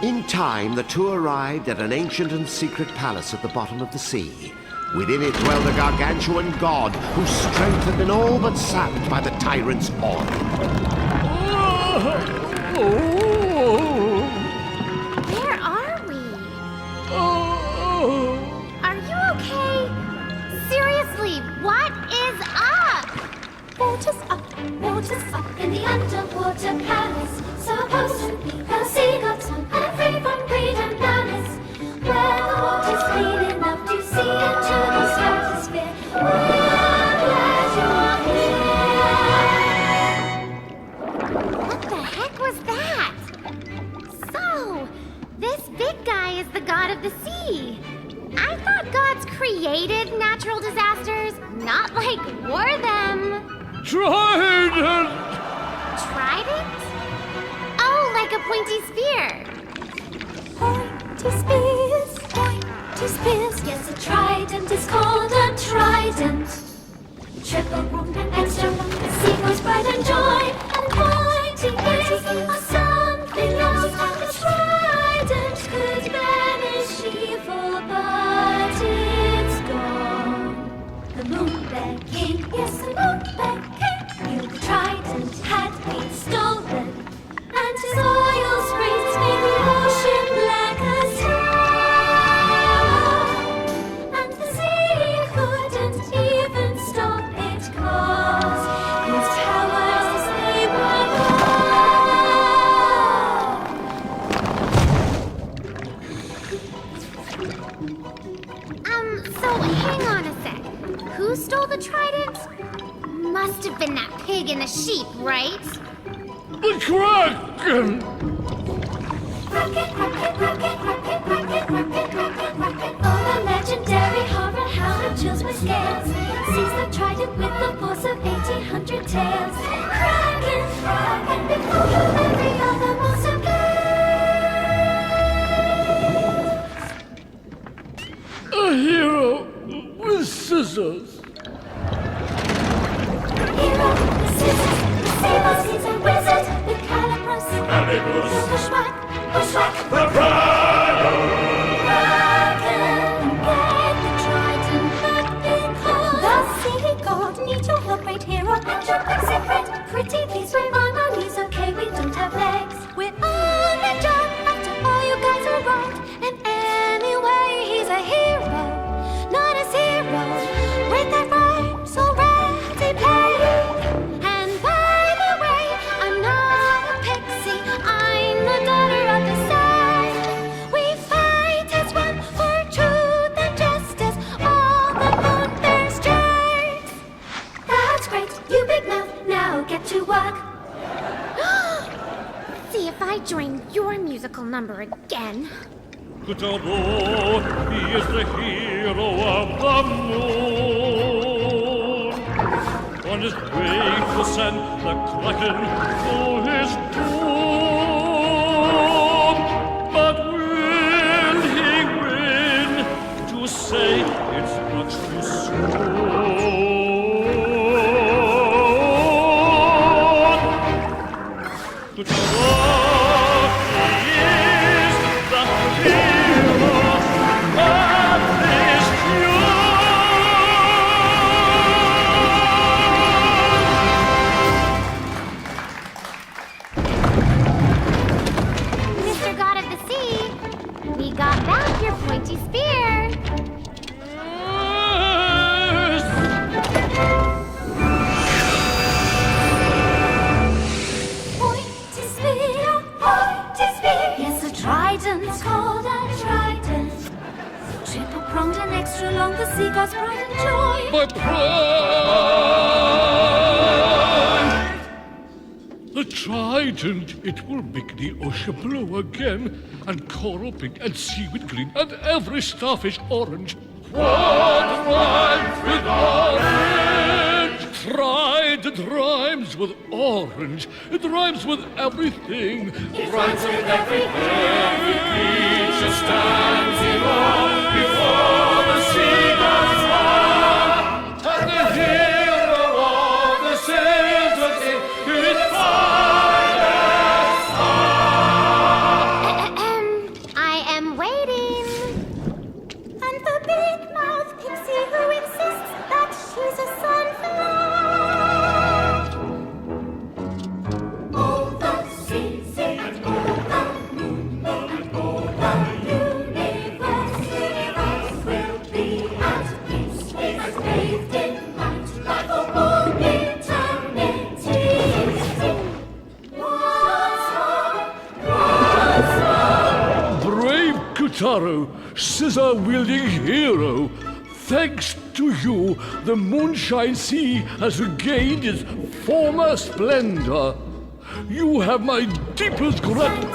S1: In time, the two arrived at an ancient and secret palace at the bottom of the sea. Within it dwelled a gargantuan god whose strength had been all but sapped by the tyrant's awe.
S5: Where are we? Are you okay? Seriously, what is up?
S9: Water's up in the underwater palace. Supposed to be the sea gods and free from greed and malice. Where the water's clean enough to see into the stratosphere. We're glad you're here.
S5: What the heck was that? So, this big guy is the god of the sea. I thought gods created natural disasters, not like wore them.
S8: Trident!
S5: Trident? Oh, like a pointy spear.
S9: Pointy spears. Yes, a trident is called a trident. Triple pronged and extra long, the sea goes bright and joy. And pointy ears are something else. A trident could banish evil, but it's gone. The moon bear king, yes, the moon bear king. Knew the trident had been stolen, and his oil sprays made the ocean black as night. And the sea couldn't even stop it, 'cause his powers, they were
S5: gone. So hang on a sec. Who stole the trident? Must have been that pig and the sheep, right?
S8: The Kraken!
S9: Oh, the legendary horror hound chills my scales. Sees the trident with the force of 1,800 tails. Kraken, Kraken, before every other monster plays.
S8: A hero with scissors.
S9: Hero, the scissors, the sabers, he's a wizard. The calibros,
S2: And it was
S9: the bushwhack,
S2: the Pride!
S9: Kraken, get the trident back because the sea god needs your help, great hero, and your big secret. Pretty please, we're on our knees, okay, we don't have legs. We're on the job after all you guys are wrong. And anyway, he's a hero, not a zero. With that rhymes already played. And by the way, I'm not a pixie, I'm the daughter of the sun. We fight as one for truth and justice, all the moon bears strength. That's great, you big mouth, now get to work.
S5: See if I join your musical number again.
S8: Good Lord, he is the hero of the moon. On his way to send the Kraken to his doom. But will he win to say it's much too soon? Good Lord, he is the hero of this
S5: Mr. God of the Sea, we got back your pointy spear.
S9: Pointy spear, yes, a trident, called a trident. Triple pronged and extra long, the sea god's pride and joy.
S8: My pride! The trident, it will make the ocean blue again, and coral pink, and seaweed green, and every starfish orange.
S12: What rhymes with orange? Try it rhymes with orange. It rhymes with everything.
S9: It rhymes with everything. Every creature stands in awe before the seagull's song. And the hero of the sailors is finest song.
S5: I am waiting. And the big mouth pixie who insists that she's a sunflower.
S9: Oh, the seas and oh, the moon and oh, the universe will be at peace. It's bathed in light like a whole eternity. What's
S12: Brave Kutaro, scissor-wielding hero. Thanks to you, the Moonshine Sea has regained its former splendor. You have my deepest gratitude.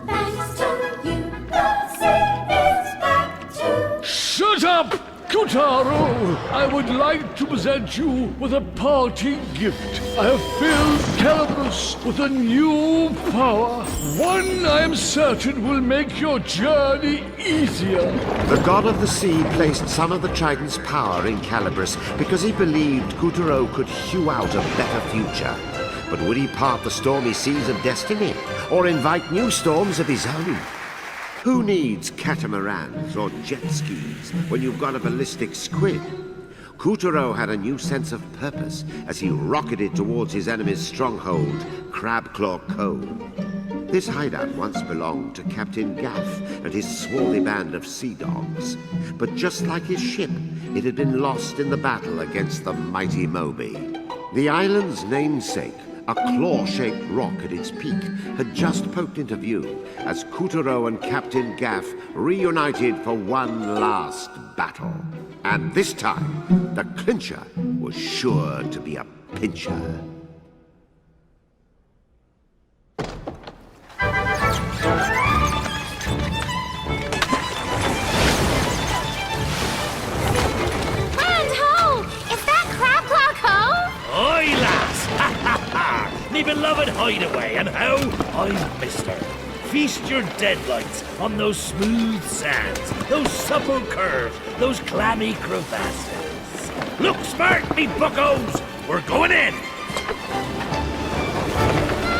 S9: Thanks to you, the sea is back to.
S12: Shut up, Kutaro! I would like to present you with a parting gift. I have filled Calabrus with a new power. One I am certain will make your journey easier.
S1: The god of the sea placed some of the Trident's power in Calabrus because he believed Kutaro could hew out a better future. But would he part the stormy seas of destiny, or invite new storms of his own? Who needs catamarans or jet skis when you've got a ballistic squid? Kutaro had a new sense of purpose as he rocketed towards his enemy's stronghold, Crabclaw Cove. This hideout once belonged to Captain Gaff and his swarthy band of sea dogs. But just like his ship, it had been lost in the battle against the mighty Moby. The island's namesake, a claw-shaped rock at its peak, had just poked into view as Kutaro and Captain Gaff reunited for one last battle. And this time, the clincher was sure to be a pincher.
S8: Me beloved hideaway, and how I've missed her. Feast your deadlights on those smooth sands, those supple curves, those clammy crevasses. Look smart, me buckos! We're going in!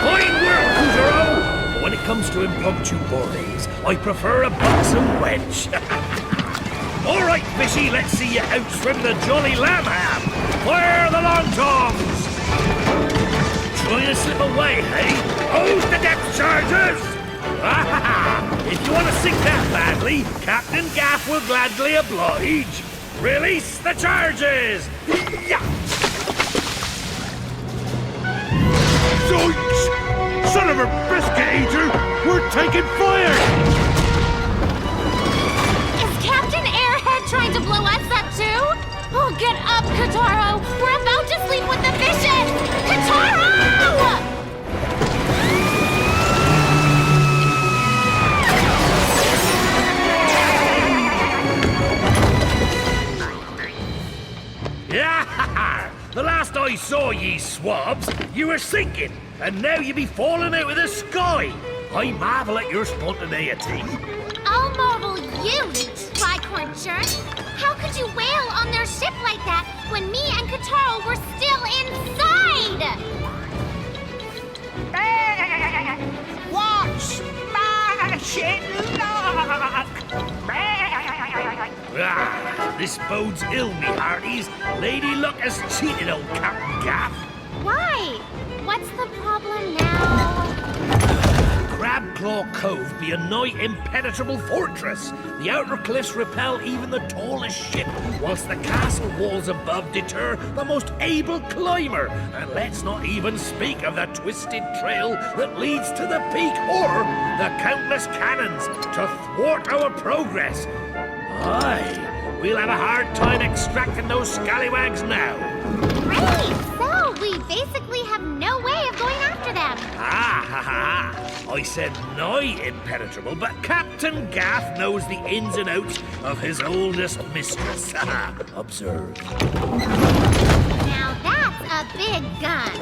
S8: Fine work, Kutaro! But when it comes to impromptu bourneys, I prefer a buxom wench. All right, fishy, let's see you outswim the jolly lamb ham. Fire the long tongs! Trying to slip away, hey? Hold the depth charges! If you want to sink that badly, Captain Gaff will gladly oblige. Release the charges!
S2: Zoinks! Son of a biscuit eater! We're taking fire!
S5: Is Captain Airhead trying to blow us up too? Oh, get up, Kutaro! We're about to sleep with the fishes! Kutaro!
S8: Yeah! The last I saw ye swabs, you were sinking, and now you be falling out of the sky. I marvel at your spontaneity.
S5: I'll marvel you, tricorn church. How could you wail on their ship like that when me and Kutaro were still inside?
S6: Watch smashing luck!
S8: This bodes ill, me hearties. Lady Luck has cheated old Captain Gaff.
S5: Why? What's the problem now?
S8: Crabclaw Cove be a nigh impenetrable fortress. The outer cliffs repel even the tallest ship, whilst the castle walls above deter the most able climber. And let's not even speak of the twisted trail that leads to the peak, or the countless cannons to thwart our progress. Aye, we'll have a hard time extracting those scallywags now.
S5: Great! So, we basically have no way of going after for them.
S8: Ah, ha, ha. I said nigh impenetrable, but Captain Gaff knows the ins and outs of his oldest mistress. Observe.
S5: Now that's a big gun.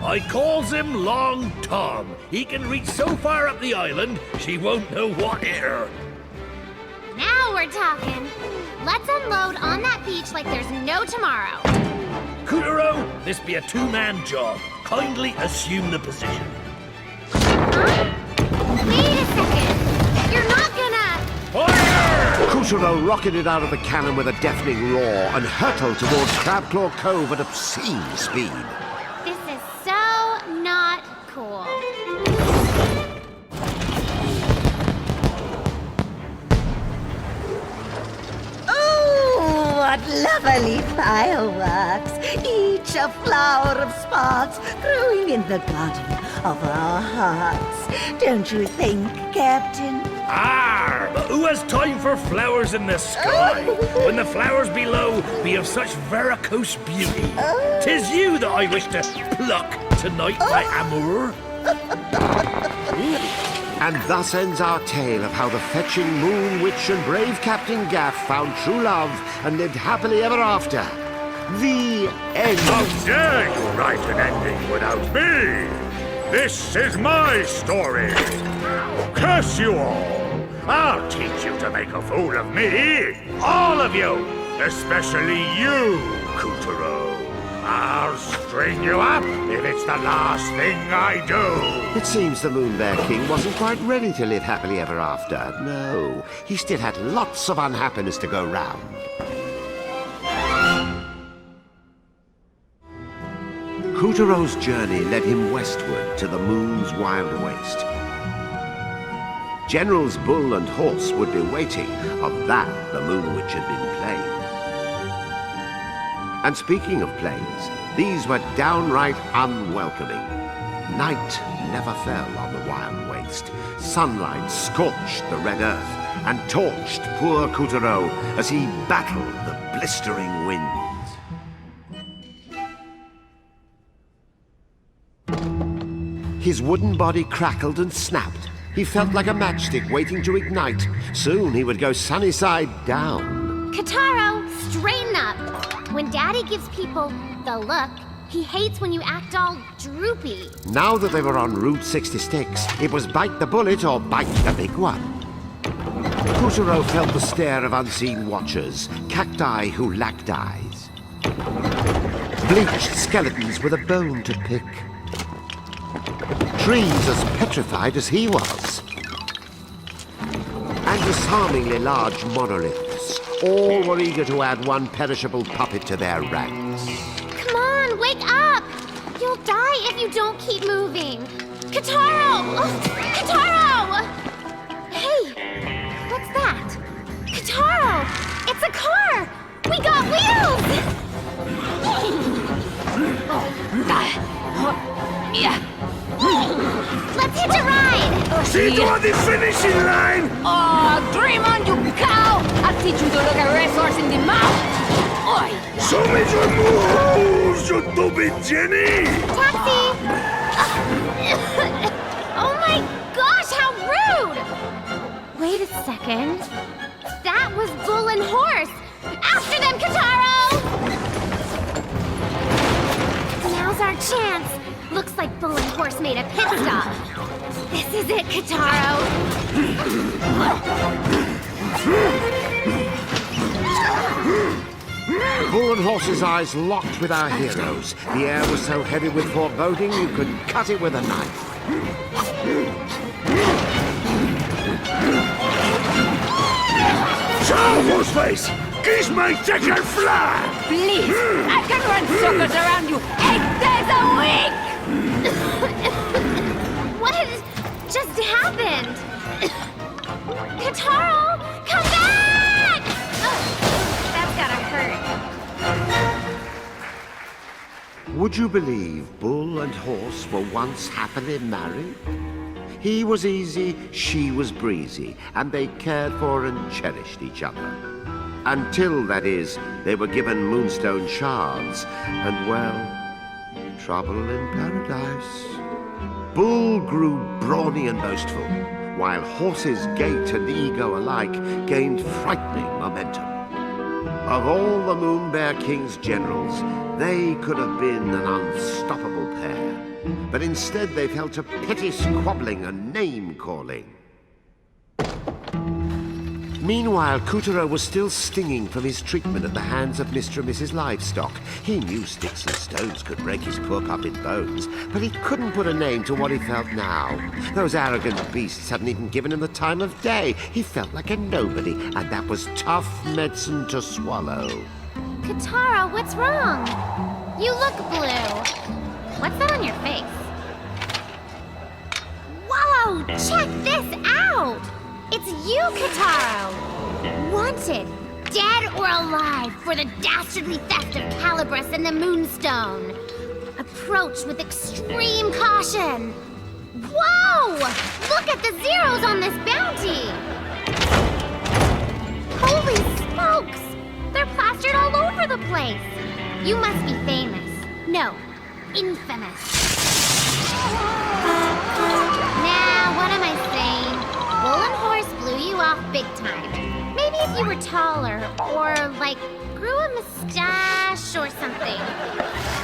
S8: I calls him Long Tom. He can reach so far up the island, she won't know what hit her.
S5: Now we're talking. Let's unload on that beach like there's no tomorrow.
S8: Couturo, this be a two-man job. Kindly assume the position.
S5: Huh? Wait a second. You're not gonna...
S8: Fire!
S1: Couturo rocketed out of the cannon with a deafening roar and hurtled towards Crabclaw Cove at obscene speed.
S5: This is so not cool.
S3: Oh, what lovely fireworks! Each a flower of sparks growing in the garden of our hearts. Don't you think, Captain?
S8: Ah, but who has time for flowers in the sky, when the flowers below be of such varicose beauty? 'Tis you that I wish to pluck tonight, my amour.
S1: And thus ends our tale of how the fetching Moon Witch and brave Captain Gaff found true love and lived happily ever after. The end.
S2: How dare you write an ending without me? This is my story. Curse you all! I'll teach you to make a fool of me! All of you! Especially you, Couturo. I'll string you up if it's the last thing I do!
S1: It seems the Moon Bear King wasn't quite ready to live happily ever after. No, he still had lots of unhappiness to go round. Couturo's journey led him westward to the Moon's wild waste. Generals Bull and Horse would be waiting. Of that, the Moon Witch had been plain. And speaking of plains, these were downright unwelcoming. Night never fell on the wild waste. Sunlight scorched the red earth and torched poor Couturo as he battled the blistering winds. His wooden body crackled and snapped. He felt like a matchstick waiting to ignite. Soon he would go sunny side down.
S5: Kataro, straighten up. When Daddy gives people the look, he hates when you act all droopy.
S1: Now that they were en Route 66, it was bite the bullet or bite the big one. Couturo felt the stare of unseen watchers, cacti who lacked eyes. Bleached skeletons with a bone to pick. Trees as petrified as he was. And disarmingly large monoliths. All were eager to add one perishable puppet to their ranks.
S5: Come on, wake up! You'll die if you don't keep moving. Kataro! Oh, Kataro! Hey, what's that? Kataro! It's a car! We got wheels!
S11: Yeah.
S5: Let's hitch a ride!
S2: See you on the finishing line!
S11: Oh, dream on, you cow! I'll teach you to look a racehorse in the mouth! Oi!
S2: Show me your moves, you stupid Jenny!
S5: Taxi! Oh my gosh, how rude! Wait a second. That was Bull and Horse! After them, Kataro! Now's our chance. Looks like Bull and Horse made a pit stop. This is it, Kataro.
S1: Bull and Horse's eyes locked with our heroes. The air was so heavy with foreboding you could cut it with a knife.
S2: Ciao, Horseface! Kiss my chicken fly!
S11: Please! I can run circles around you 8 days a week!
S5: What just happened? Kataro, come back! That's gotta hurt.
S1: Would you believe Bull and Horse were once happily married? He was easy, she was breezy, and they cared for and cherished each other. Until, that is, they were given moonstone shards, and well, trouble in paradise. Bull grew brawny and boastful, while horses' gait and ego alike gained frightening momentum. Of all the Moon Bear King's generals, they could have been an unstoppable pair. But instead they fell to petty squabbling and name-calling. Meanwhile, Kutaro was still stinging from his treatment at the hands of Mr. and Mrs. Livestock. He knew sticks and stones could break his poor puppet bones, but he couldn't put a name to what he felt now. Those arrogant beasts hadn't even given him the time of day. He felt like a nobody, and that was tough medicine to swallow.
S5: Kutaro, what's wrong? You look blue. What's that on your face? Whoa! Check this out! It's you, Kutaro! Wanted, dead or alive, for the dastardly theft of Calibris and the Moonstone. Approach with extreme caution. Whoa! Look at the zeros on this bounty! Holy smokes! They're plastered all over the place. You must be famous. No, infamous. Now, what am I saying? Bull and horse blew you off big time. Maybe if you were taller, or like grew a mustache or something.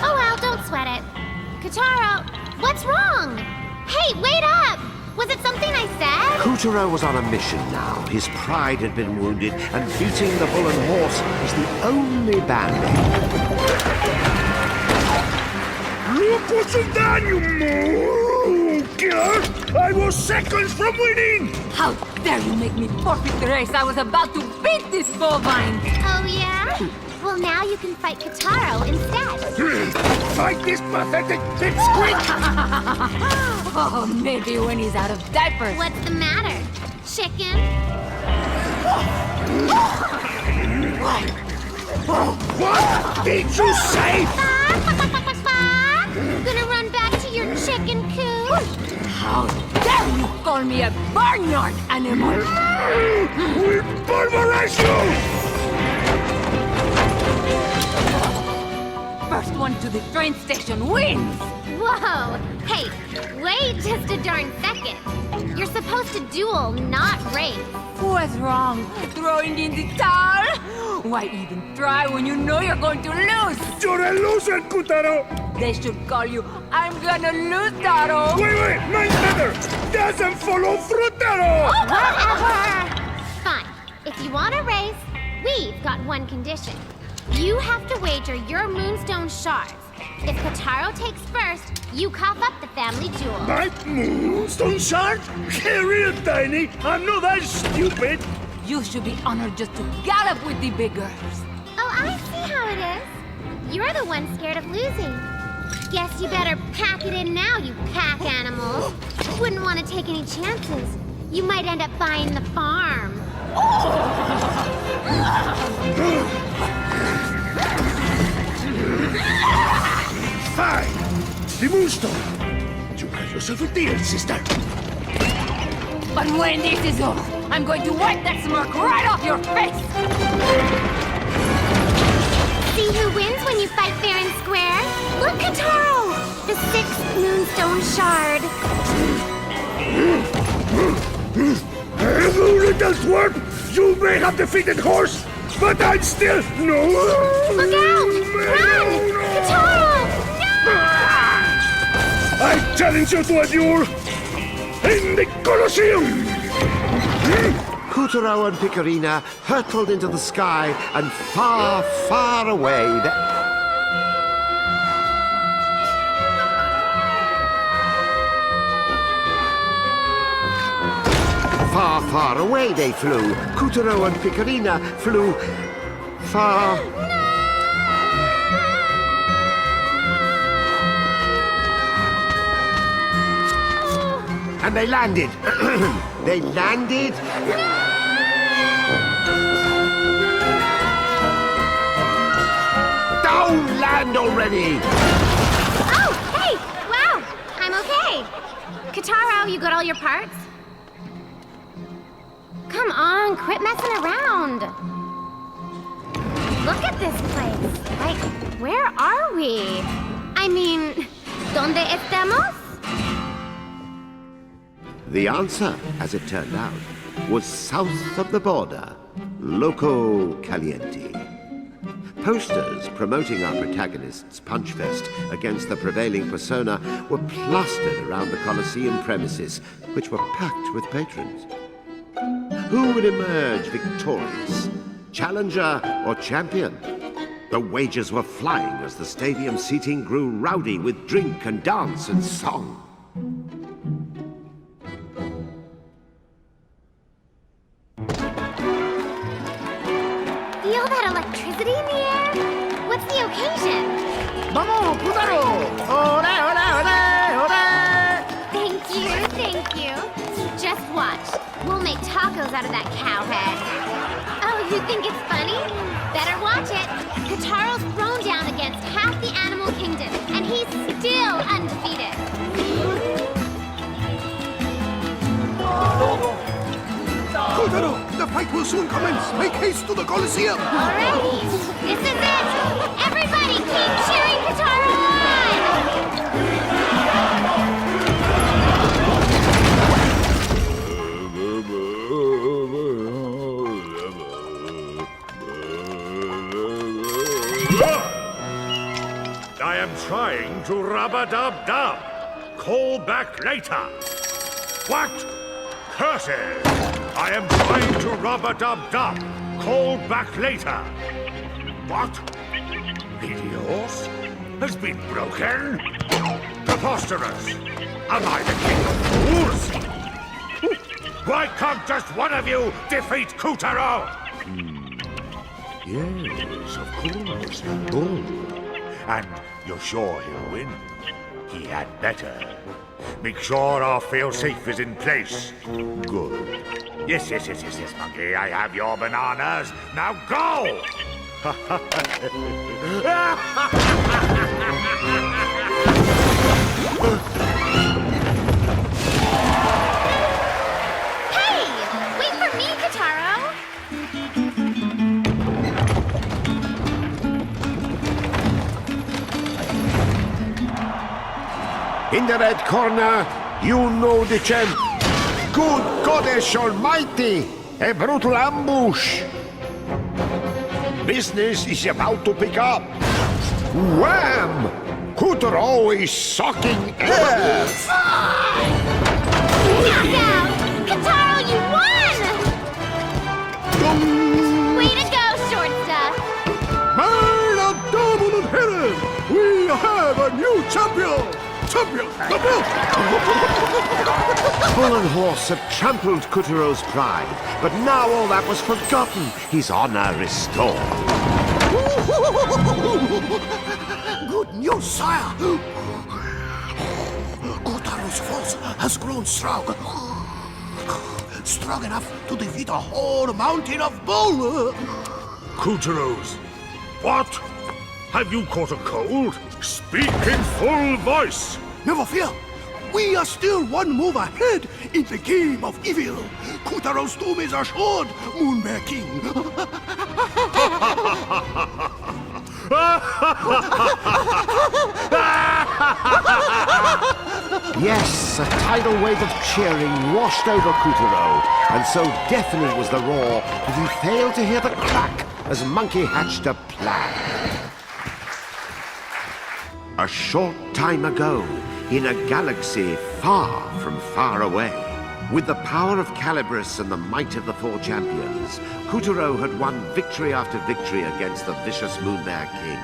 S5: Oh well, don't sweat it. Kutaro, what's wrong? Hey, wait up! Was it something I said?
S1: Kutaro was on a mission now. His pride had been wounded, and beating the bull and horse was the only band-aid.
S2: Look what you've done, you moo killer! I was seconds from winning!
S13: How dare you make me forfeit the race? I was about to beat this bovine!
S5: Oh yeah? Well, now you can fight Kutaro instead.
S2: Fight this pathetic pipsqueak!
S13: Oh, maybe when he's out of diapers.
S5: What's the matter? Chicken?
S2: What did you say?
S5: Gonna run back to your chicken coop?
S13: How dare you call me a barnyard animal?
S2: We'll pulverize you!
S13: First one to the train station wins!
S5: Whoa! Hey, wait just a darn second. You're supposed to duel, not race.
S13: What's wrong? Throwing in the towel? Why even try when you know you're going to lose?
S2: You're a loser, Kutaro!
S13: They should call you I'm gonna lose, Taro!
S2: Wait! My feather doesn't follow through, Taro!
S5: Whatever! Fine. If you want to race, we've got one condition. You have to wager your Moonstone shards. If Kutaro takes first, you cough up the family jewel.
S2: My Moonstone shard? Real tiny. I'm not that stupid.
S13: You should be honored just to gallop with the big girls.
S5: Oh, I see how it is. You're the one scared of losing. Guess you better pack it in now, you pack animal. Wouldn't want to take any chances. You might end up buying the farm.
S2: Fine. The Moonstone. You have yourself a deal, sister.
S13: But when this is over, I'm going to wipe that smirk right off your face!
S5: See who wins when you fight fair and square? Look, Kutaro! The 6th Moonstone shard.
S2: You little twerp! You may have defeated horse, but I'm still no.
S5: Look out! Run! Kutaro! No!
S2: I challenge you to a duel in the Colosseum!
S1: Kutaro and Picarina hurtled into the sky, and far, far away Far, far away they flew. Kutaro and Picarina flew far... And they landed. They landed... Don't land already!
S5: Oh, hey! Wow! I'm okay. Kutaro, you got all your parts? Come on, quit messing around. Look at this place. Like, where are we? I mean, ¿Dónde estamos?
S1: The answer, as it turned out, was south of the border, Loco Caliente. Posters promoting our protagonist's punch fest against the prevailing persona were plastered around the Colosseum premises, which were packed with patrons. Who would emerge victorious? Challenger or champion? The wagers were flying as the stadium seating grew rowdy with drink and dance and song.
S5: Feel that electricity in the air? What's the occasion?
S7: Vamos, Kutaro! Ore, ore, ore, ore!
S5: Thank you. Just watch. We'll make tacos out of that cow head. Oh, you think it's funny? Better watch it. Kataro's thrown down against half the animal kingdom, and he's still undefeated.
S7: Kutaro, the fight will soon commence. Make haste to the Colosseum.
S5: Alrighty, this is it. Everybody keep cheering Kataro
S2: I am trying to rub-a-dub-dub. Call back later. What? Curses! I am trying to rub-a-dub-dub. Call back later. What? Helios has been broken? Preposterous! Am I the king of fools? Why can't just one of you defeat Kutaro? Yes, of course. And you're sure he'll win? He had better. Make sure our fail-safe is in place. Good. Yes, Monkey. I have your bananas. Now go!
S5: Hey! Wait for me, Kataro!
S1: In the red corner, you know the champ. Good goddess almighty! A brutal ambush! Business is about to pick up. Wham! Kutaro is sucking air!
S5: Knockout! Kataro, you won! Way to go, short stuff!
S7: Man of dominant hidden! We have a new champion! Champion! The belt!
S1: Bull and horse had trampled Kutaro's pride, but now all that was forgotten. His honor restored.
S7: Good news, sire! Kutaro's force has grown strong. Strong enough to defeat a whole mountain of bull!
S2: Kutaro's. What? Have you caught a cold? Speak in full voice!
S7: Never fear! We are still one move ahead in the game of evil. Kutaro's doom is assured, Moonbear King.
S1: Yes, a tidal wave of cheering washed over Kutaro, and so deafening was the roar that he failed to hear the crack as Monkey hatched a plan. A short time ago, in a galaxy far from far away, with the power of Calibris and the might of the four champions, Kutaro had won victory after victory against the vicious Moonbear King.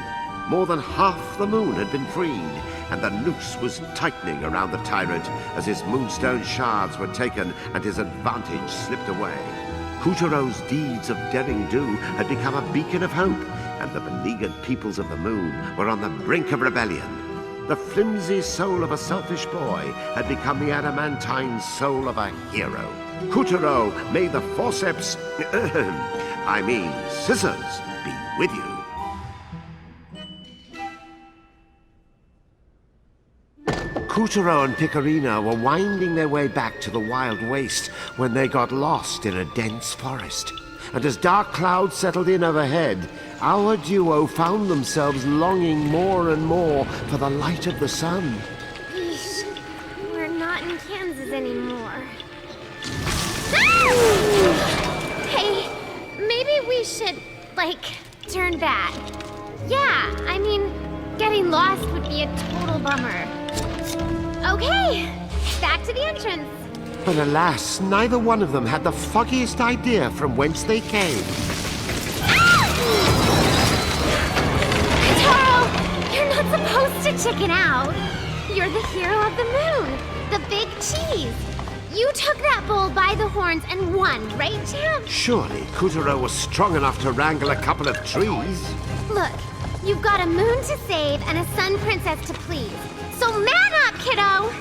S1: More than half the moon had been freed, and the noose was tightening around the tyrant as his moonstone shards were taken and his advantage slipped away. Kutaro's deeds of derring-do had become a beacon of hope, and the beleaguered peoples of the moon were on the brink of rebellion. The flimsy soul of a selfish boy had become the adamantine soul of a hero. Kutaro, may the forceps, scissors, be with you. Kutaro and Picarina were winding their way back to the wild waste when they got lost in a dense forest. And as dark clouds settled in overhead, our duo found themselves longing more and more for the light of the sun.
S5: like, turn bad. Yeah, I mean, getting lost would be a total bummer. Okay, back to the entrance.
S1: But alas, neither one of them had the foggiest idea from whence they came.
S5: Taro, you're not supposed to chicken out. You're the hero of the moon, the big cheese. You took that bull by the horns and won, right, champ?
S1: Surely Kutaro was strong enough to wrangle a couple of trees.
S5: Look, you've got a moon to save and a sun princess to please. So man up, kiddo!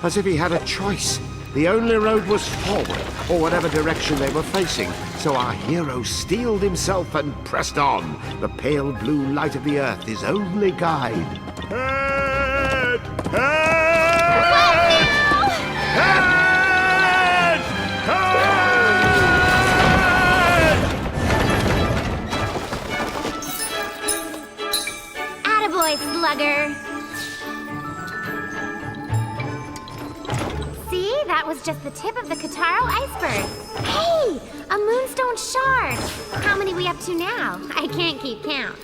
S1: As if he had a choice. The only road was forward, or whatever direction they were facing. So our hero steeled himself and pressed on. The pale blue light of the earth, his only guide.
S2: Head! Head!
S5: Head! Attaboy, slugger! See? That was just the tip of the Kotaro iceberg. Hey! A moonstone shard! How many we up to now? I can't keep count.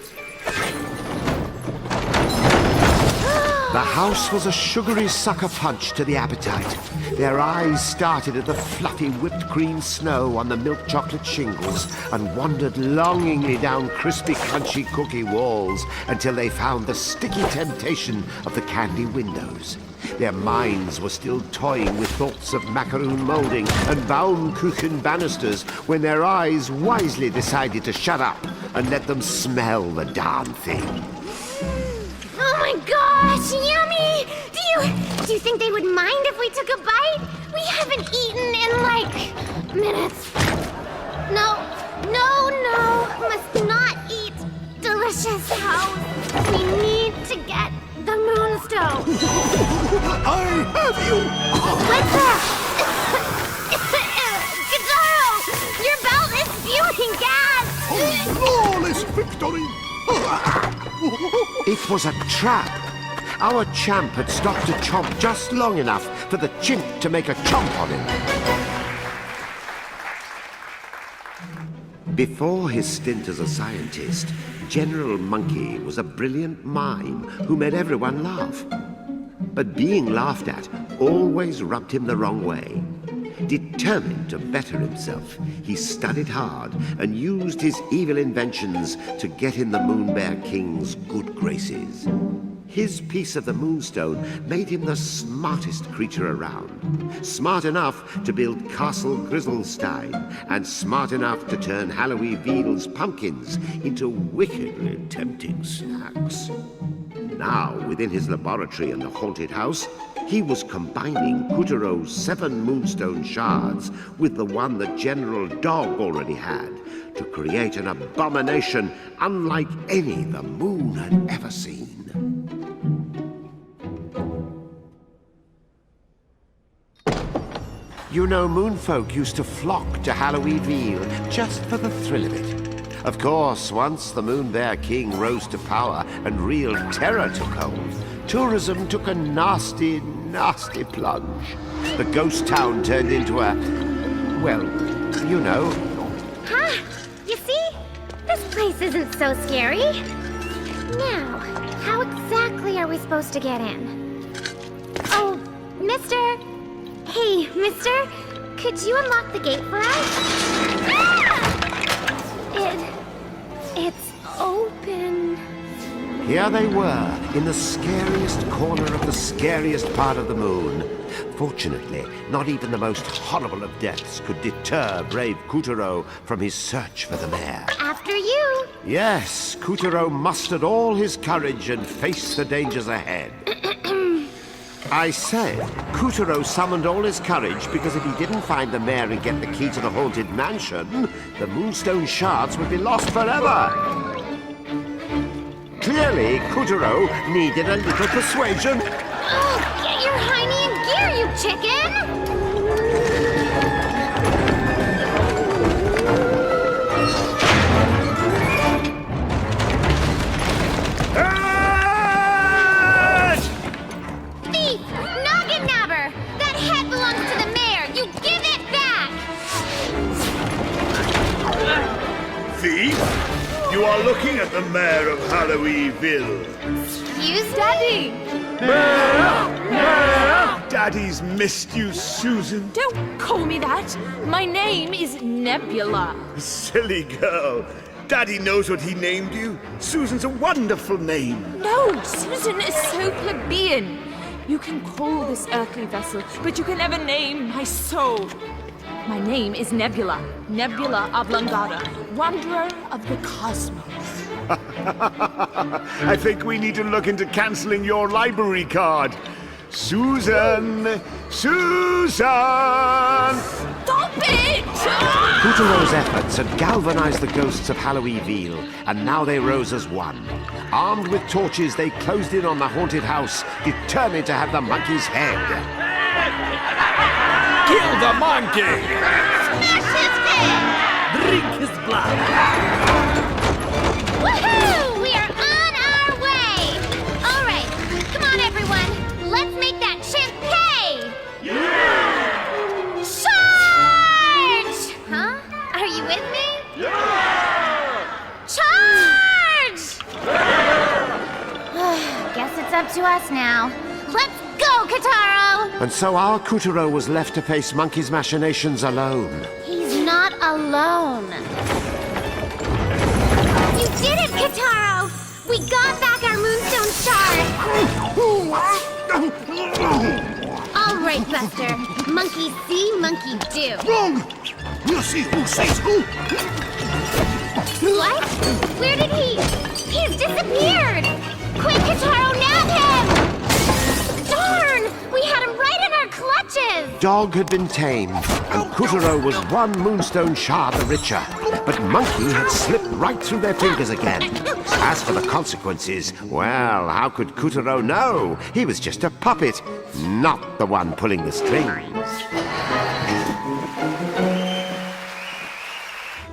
S1: The house was a sugary sucker punch to the appetite. Their eyes started at the fluffy whipped cream snow on the milk chocolate shingles and wandered longingly down crispy, crunchy cookie walls until they found the sticky temptation of the candy windows. Their minds were still toying with thoughts of macaroon molding and Baumkuchen banisters when their eyes wisely decided to shut up and let them smell the darn thing.
S5: Oh my gosh, yummy! Do you think they would mind if we took a bite? We haven't eaten in, like, minutes. No, must not eat delicious house. We need to get the moonstone.
S7: I have you!
S5: What's that? Kotaro! Your belt is spewing gas!
S7: Flawless victory!
S1: It was a trap. Our champ had stopped to chomp just long enough for the chimp to make a chomp on him. Before his stint as a scientist, General Monkey was a brilliant mime who made everyone laugh. But being laughed at always rubbed him the wrong way. Determined to better himself, he studied hard and used his evil inventions to get in the Moon Bear King's good graces. His piece of the moonstone made him the smartest creature around. Smart enough to build Castle Grizzlestein, and smart enough to turn Halloween Veal's pumpkins into wickedly tempting snacks. Now, within his laboratory in the haunted house, he was combining Kutaro's 7 moonstone shards with the one that General Dog already had to create an abomination unlike any the moon had ever seen. You know, moonfolk used to flock to Halloween Veal just for the thrill of it. Of course, once the Moon Bear King rose to power and real terror took hold, tourism took a nasty, nasty plunge. The ghost town turned into a, well, you know.
S5: Huh? You see? This place isn't so scary. Now, how exactly are we supposed to get in? Oh, mister. Hey, mister. Could you unlock the gate for us? Ah! It's open.
S1: Here they were, in the scariest corner of the scariest part of the moon. Fortunately, not even the most horrible of deaths could deter brave Kutaro from his search for the mare.
S5: After you.
S1: Yes, Kutaro mustered all his courage and faced the dangers ahead. I said Kutaro summoned all his courage because if he didn't find the mare and get the key to the haunted mansion, the moonstone shards would be lost forever. Clearly, Kutaro needed a little persuasion.
S5: Oh, get your hiney in gear, you chicken! Thief! Noggin nabber! That head belongs to the mayor! You give it back!
S2: Thief? are looking at the mayor of Halloweenville.
S5: Excuse Daddy.
S2: Daddy's missed you, Susan.
S13: Don't call me that. My name is Nebula.
S2: Silly girl. Daddy knows what he named you. Susan's a wonderful name.
S13: No, Susan is so plebeian. You can call this earthly vessel, but you can never name my soul. My name is Nebula. Nebula Oblongata, wanderer of the cosmos.
S2: I think we need to look into cancelling your library card. Susan! Susan!
S13: Stop it!
S1: Puppeteer's efforts had galvanized the ghosts of Halloweenville, and now they rose as one. Armed with torches, they closed in on the haunted house, determined to have the monkey's head.
S8: Kill the monkey!
S3: Smash his head!
S8: Drink his blood!
S5: Woohoo! We are on our way! All right, come on, everyone. Let's make that chimp pay! Yeah! Charge! Huh? Are you with me? Yeah! Charge! Guess it's up to us now. Let's go, Kataro!
S1: And so our Kutaro was left to face Monkey's machinations alone.
S5: He's not alone. You did it, Kataro! We got back our Moonstone Shard! All right, Buster. Monkey see, monkey do.
S7: Wrong! We'll see who says who.
S5: What? Where did he? He's disappeared! Quick, Kataro, nab him! Darn! We had him right in our clutches!
S1: Dog had been tamed, and Kutaro was one Moonstone Shard the richer. But Monkey had slipped right through their fingers again. As for the consequences, well, how could Kutaro know? He was just a puppet, not the one pulling the strings.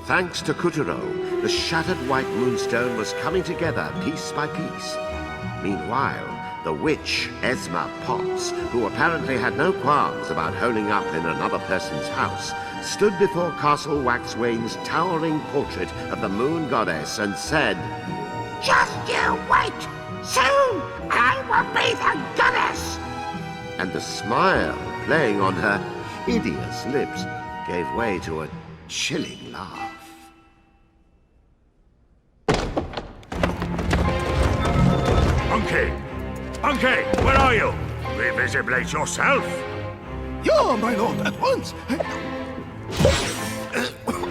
S1: Thanks to Kutaro, the shattered white moonstone was coming together piece by piece. Meanwhile, the witch, Esma Potts, who apparently had no qualms about holing up in another person's house, stood before Castle Waxwayne's towering portrait of the moon goddess and said,
S7: Just you wait! Soon I will be the goddess!
S1: and the smile playing on her hideous lips gave way to a chilling laugh.
S2: Monkey! Monkey, where are you? Revisibilate yourself!
S7: Yeah, my lord, at once.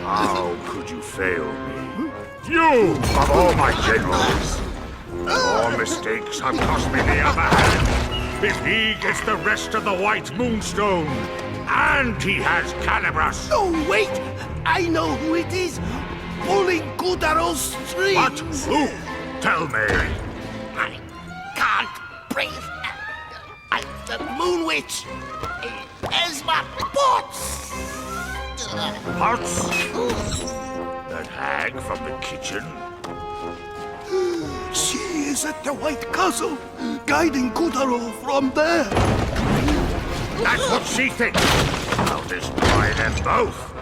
S2: How could you fail me? You, of all my generals! Your mistakes have cost me the upper hand. If he gets the rest of the White Moonstone, and he has Calibras.
S7: Oh, wait! I know who it is! Pulling Kutaro's string!
S2: What? Who? Tell me.
S7: I can't breathe. The Moon Witch! Esma Potts!
S2: Potts? That hag from the kitchen?
S7: She is at the White Castle, guiding Kutaro from there.
S2: That's what she thinks. I'll destroy them both.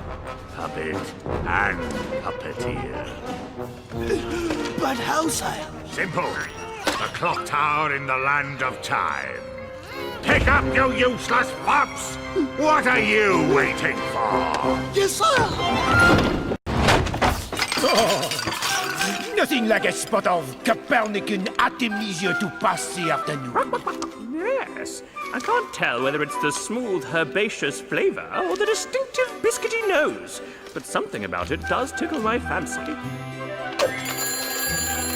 S2: Puppet and puppeteer.
S7: But how, sire?
S2: Simple. The clock tower in the land of time. Pick up, you useless pups! What are you waiting for?
S7: Yes, sire!
S14: Nothing like a spot of Copernican artemisia to pass the afternoon.
S15: Yes. I can't tell whether it's the smooth, herbaceous flavor or the distinctive biscuity nose, but something about it does tickle my fancy.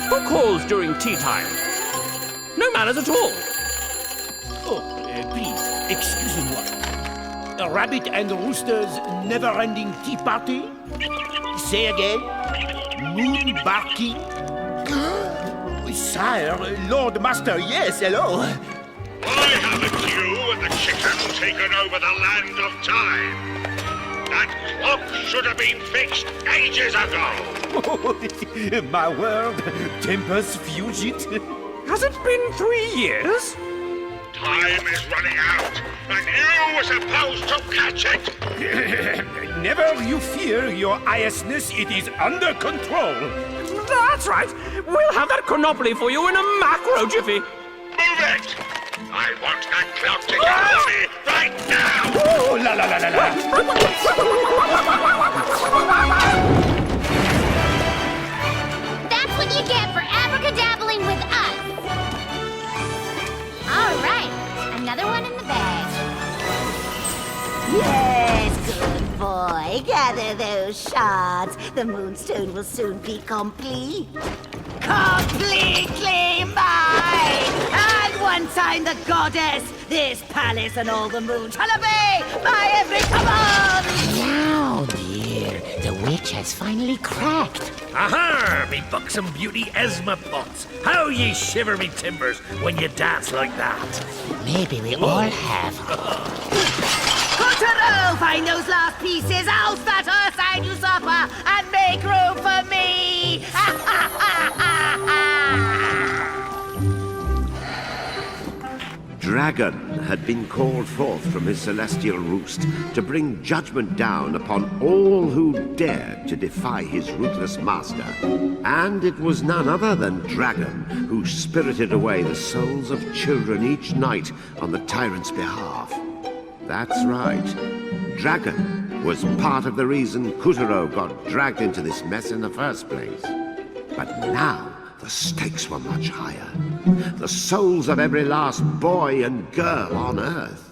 S15: Who calls during tea time? No manners at all.
S14: Oh, please, excusez-moi. A rabbit and rooster's never-ending tea party? Say again. Moon barking? Sire, Lord Master, yes, hello.
S2: Why haven't you and the chicken taken over the land of time? That clock should have been fixed ages ago!
S14: My word, tempers fugit.
S15: Has it been 3 years?
S2: Time is running out, and you were supposed to catch it!
S14: Never you fear, your highness, it is under control.
S15: That's right. We'll have that chronopoly for you in a macro jiffy.
S2: Move it! I want that clock to get on me right now!
S14: Oh, la la la la la!
S5: That's what you get for abracadabbling with us. All right, another one in the bag.
S3: Yes, good boy. Gather those shards. The moonstone will soon be complete. Completely mine! And once I'm the goddess, this palace and all the moon shall obey my every command!
S4: Now, dear, the witch has finally cracked.
S8: Aha, me buxom beauty Esma Potts. How ye shiver me timbers when you dance like that.
S4: Maybe we all have.
S3: Puppeteer, find those last pieces. I'll spatter aside you supper and make room for me!
S1: Dragon had been called forth from his celestial roost to bring judgment down upon all who dared to defy his ruthless master. And it was none other than Dragon who spirited away the souls of children each night on the tyrant's behalf. That's right. Dragon was part of the reason Kutaro got dragged into this mess in the first place. But now the stakes were much higher. The souls of every last boy and girl on Earth.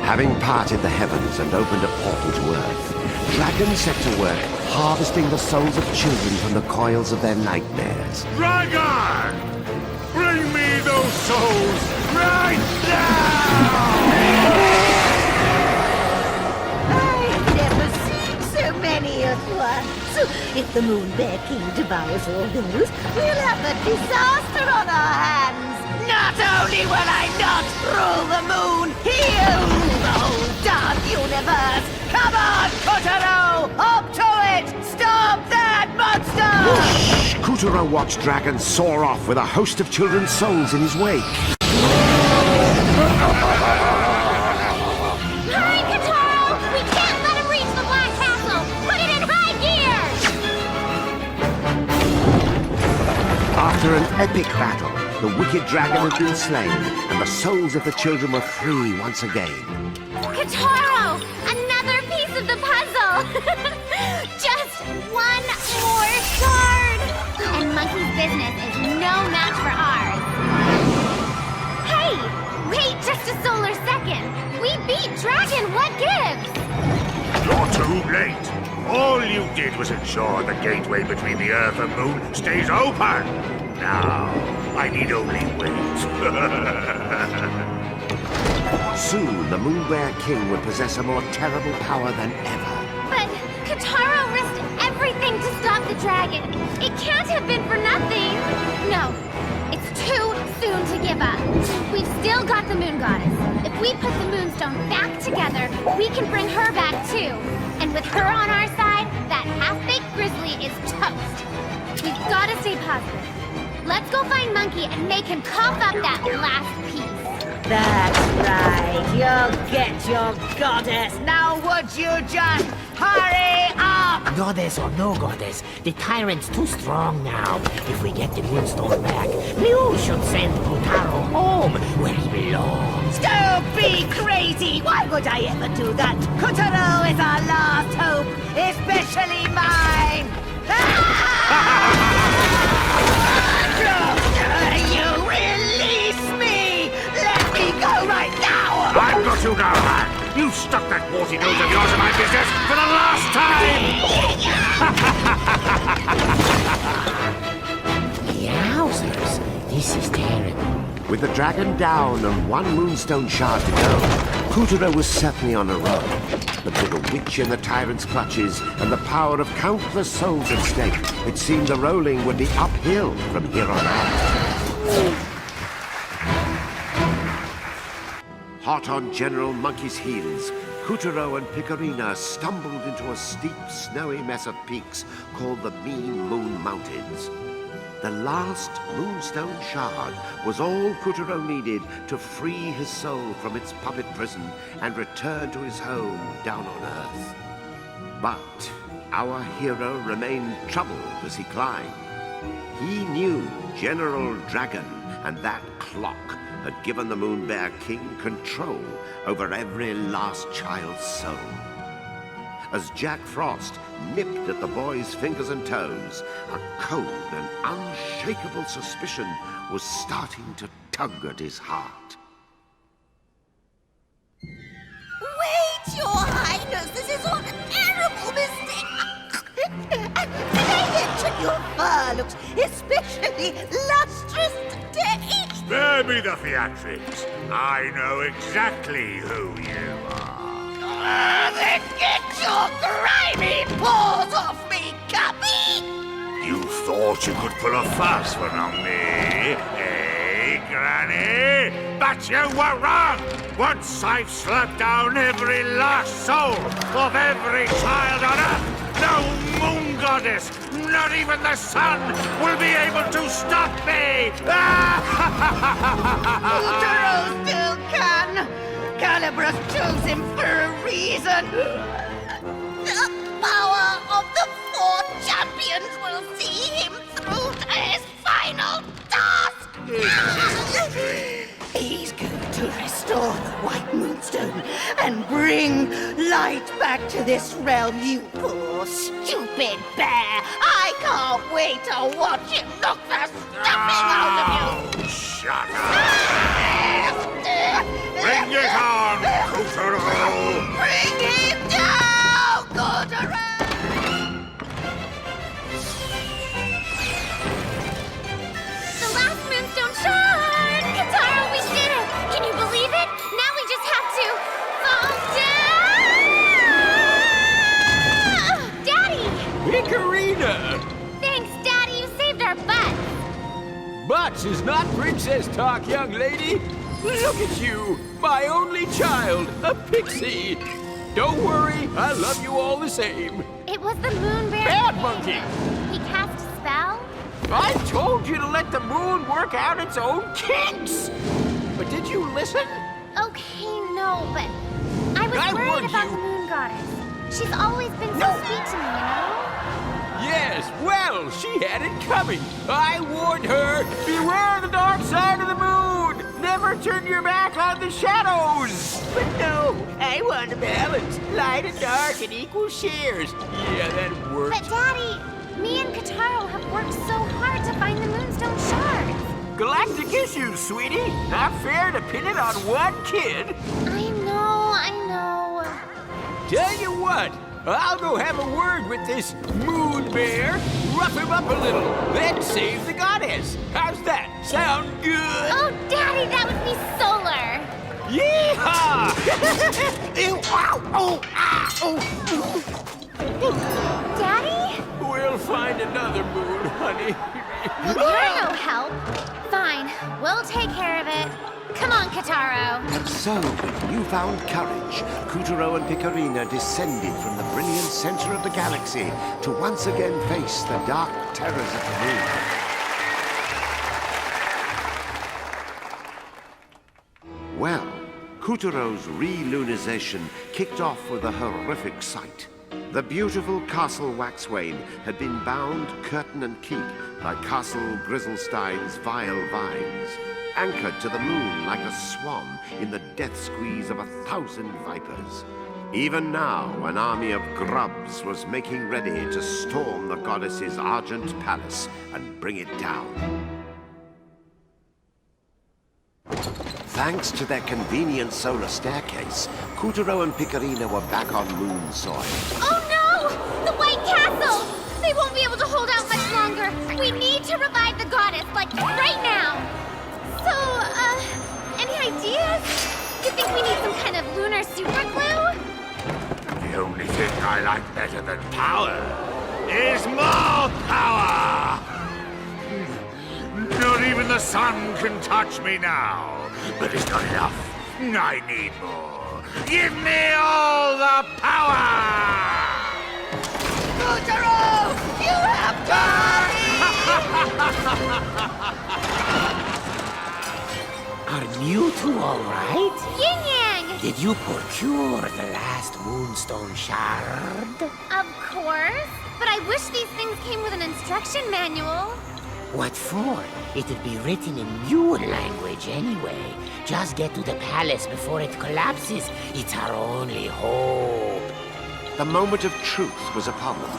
S1: Having parted the heavens and opened a portal to Earth, Dragon set to work harvesting the souls of children from the coils of their nightmares.
S2: Dragon! Bring me those souls right now!
S3: I've never seen so many at once. If the Moon Bear King devours all those, we'll have a disaster on our hands. Not only will I not rule the moon, he'll rule the whole darn universe. Come on, Kutaro! Up to it! Stop that monster!
S1: Whoosh! Kutaro watched Dragon soar off with a host of children's souls in his wake.
S5: Hurry, Kotaro! We can't let him reach the Black Castle! Put it in high gear!
S1: After an epic battle, the wicked dragon had been slain, and the souls of the children were free once again.
S5: Kotaro! Another piece of the puzzle! Just one more shard! And Monkey's business is no match for ours. Hey! Wait just a solar second! We beat Dragon! What gives?
S2: You're too late. All you did was ensure the gateway between the Earth and Moon stays open. Now, I need only wait.
S1: Soon, the Moon Bear King would possess a more terrible power than ever.
S5: But Kotaro risked everything to stop the dragon. It can't have been for nothing. No, it's too soon to give up. We've still got the Moon Goddess. If we put the Moonstone back together, we can bring her back too. And with her on our side, that half-baked grizzly is toast. We've got to stay positive. Let's go find Monkey and make him cough up that last piece.
S3: That's right. You'll get your goddess. Now would you just hurry up?
S4: Goddess or no goddess, the tyrant's too strong now. If we get the Moonstone back, you should send Kotaro home where he belongs.
S3: Don't be crazy! Why would I ever do that? Kotaro is our last hope, especially mine! You release me! Let me go right now!
S2: I've got you now, man! You stuck that warty nose of yours in my business for the last time!
S4: Yowzers, this is terrible.
S1: With the dragon down and one Moonstone shard to go, Kutaro was certainly on a roll. But with the witch in the tyrant's clutches and the power of countless souls at stake, it seemed the rolling would be uphill from here on out. Hot on General Monkey's heels, Kutaro and Picorina stumbled into a steep, snowy mess of peaks called the Mean Moon Mountains. The last Moonstone shard was all Kutaro needed to free his soul from its puppet prison and return to his home down on Earth. But our hero remained troubled as he climbed. He knew General Dragon and that clock had given the Moon Bear King control over every last child's soul. As Jack Frost nipped at the boy's fingers and toes, a cold and unshakable suspicion was starting to tug at his heart.
S3: Wait, Your Highness, this is all a terrible mistake. The edge of your fur looks especially lustrous today.
S2: Spare me the theatrics. I know exactly who you are.
S3: Then get your grimy paws off me, Guppy!
S2: You thought you could pull a fast one on me, eh, Granny? But you were wrong! Once I've slapped down every last soul of every child on Earth, no moon goddess, not even the sun, will be able to stop me!
S3: Utero still can! Calibros chose him for a reason! The power of the 4 champions will see him through to his final task! He's going to restore the White Moonstone and bring light back to this realm, you poor, stupid bear! I can't wait to watch him knock the stuffing out of you!
S2: Shut up! Bring it on, Kutaro!
S3: Bring him down, Kutaro!
S5: The last Moonstone Shard! Katara, we did it! Can you believe it? Now we just have to fall down! Daddy!
S6: Picarina!
S5: Thanks, Daddy. You saved our butts.
S6: Butts is not princess talk, young lady. Look at you, my only child, a pixie. Don't worry, I love you all the same.
S5: It was the Moon Bear.
S6: Bad monkey!
S5: He cast a spell?
S6: I told you to let the moon work out its own kinks! But did you listen?
S5: Okay, no, but I was
S6: I
S5: worried
S6: warned
S5: about
S6: you.
S5: the Moon Goddess. She's always been so sweet to me, you know?
S6: Yes, well, she had it coming. I warned her, beware the dark side of the moon! Never turn your back on the shadows! But no, I want a balance. Light and dark in equal shares. Yeah, that worked.
S5: But Daddy, me and Kataro have worked so hard to find the Moonstone Shards.
S6: Galactic issues, sweetie. Not fair to pin it on one kid.
S5: I know.
S6: Tell you what, I'll go have a word with this moon bear, rough him up a little, then save the goddess. How's that? Sound good?
S5: Oh, Daddy, that would be solar.
S6: Yeehaw!
S7: Ew, ow, oh, ah, oh.
S5: Daddy?
S6: We'll find another moon, honey.
S5: Well, you're no help. Fine, we'll take care of it. Come on, Kataro.
S1: And so, with newfound courage, Kutaro and Picarina descended from the brilliant center of the galaxy to once again face the dark terrors of the moon. Well, Kutaro's re-lunization kicked off with a horrific sight. The beautiful Castle Waxwain had been bound curtain and keep by Castle Grizzlestein's vile vines, anchored to the moon like a swan in the death squeeze of 1,000 vipers. Even now, an army of grubs was making ready to storm the goddess's argent palace and bring it down. Thanks to their convenient solar staircase, Kutaro and Picarina were back on moon soil.
S5: Oh no! The White Castle! They won't be able to hold out much longer. We need to revive the goddess, like right now. So, any ideas? You think we need some kind of lunar superglue?
S2: The only thing I like better than power is more power! Not even the sun can touch me now. But it's not enough. I need more. Give me all the power!
S3: Kutaro! You have got me!
S4: Are you two all right?
S5: Yin Yang!
S4: Did you procure the last moonstone shard?
S5: Of course. But I wish these things came with an instruction manual.
S4: What for? It'd be written in Mune language anyway. Just get to the palace before it collapses. It's our only hope.
S1: The moment of truth was upon them.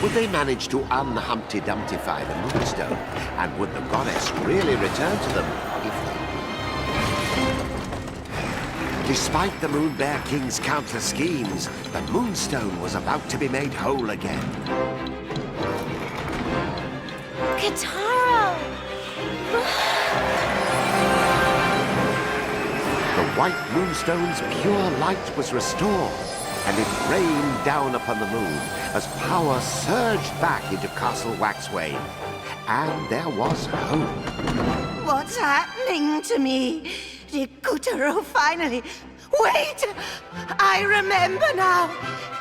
S1: Would they manage to un-Humpty Dumptify the moonstone? And would the goddess really return to them if they... Despite the Moon Bear King's countless schemes, the moonstone was about to be made whole again.
S5: Kataro!
S1: The white moonstone's pure light was restored, and it rained down upon the moon as power surged back into Castle Waxway. And there was hope.
S3: What's happening to me? Did Kotaro finally... Wait! I remember now!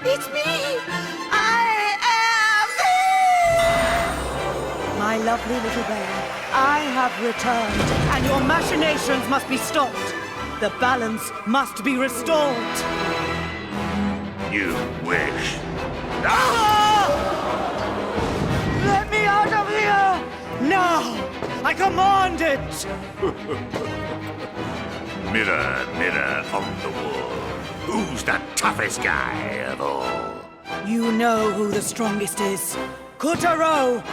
S3: It's me! I am me!
S16: My lovely little bear, I have returned, and your machinations must be stopped. The balance must be restored.
S2: You wish.
S16: Ah! Let me out of here! Now! I command it!
S2: Mirror, mirror on the wall, who's the toughest guy of all?
S16: You know who the strongest is. Kotaro!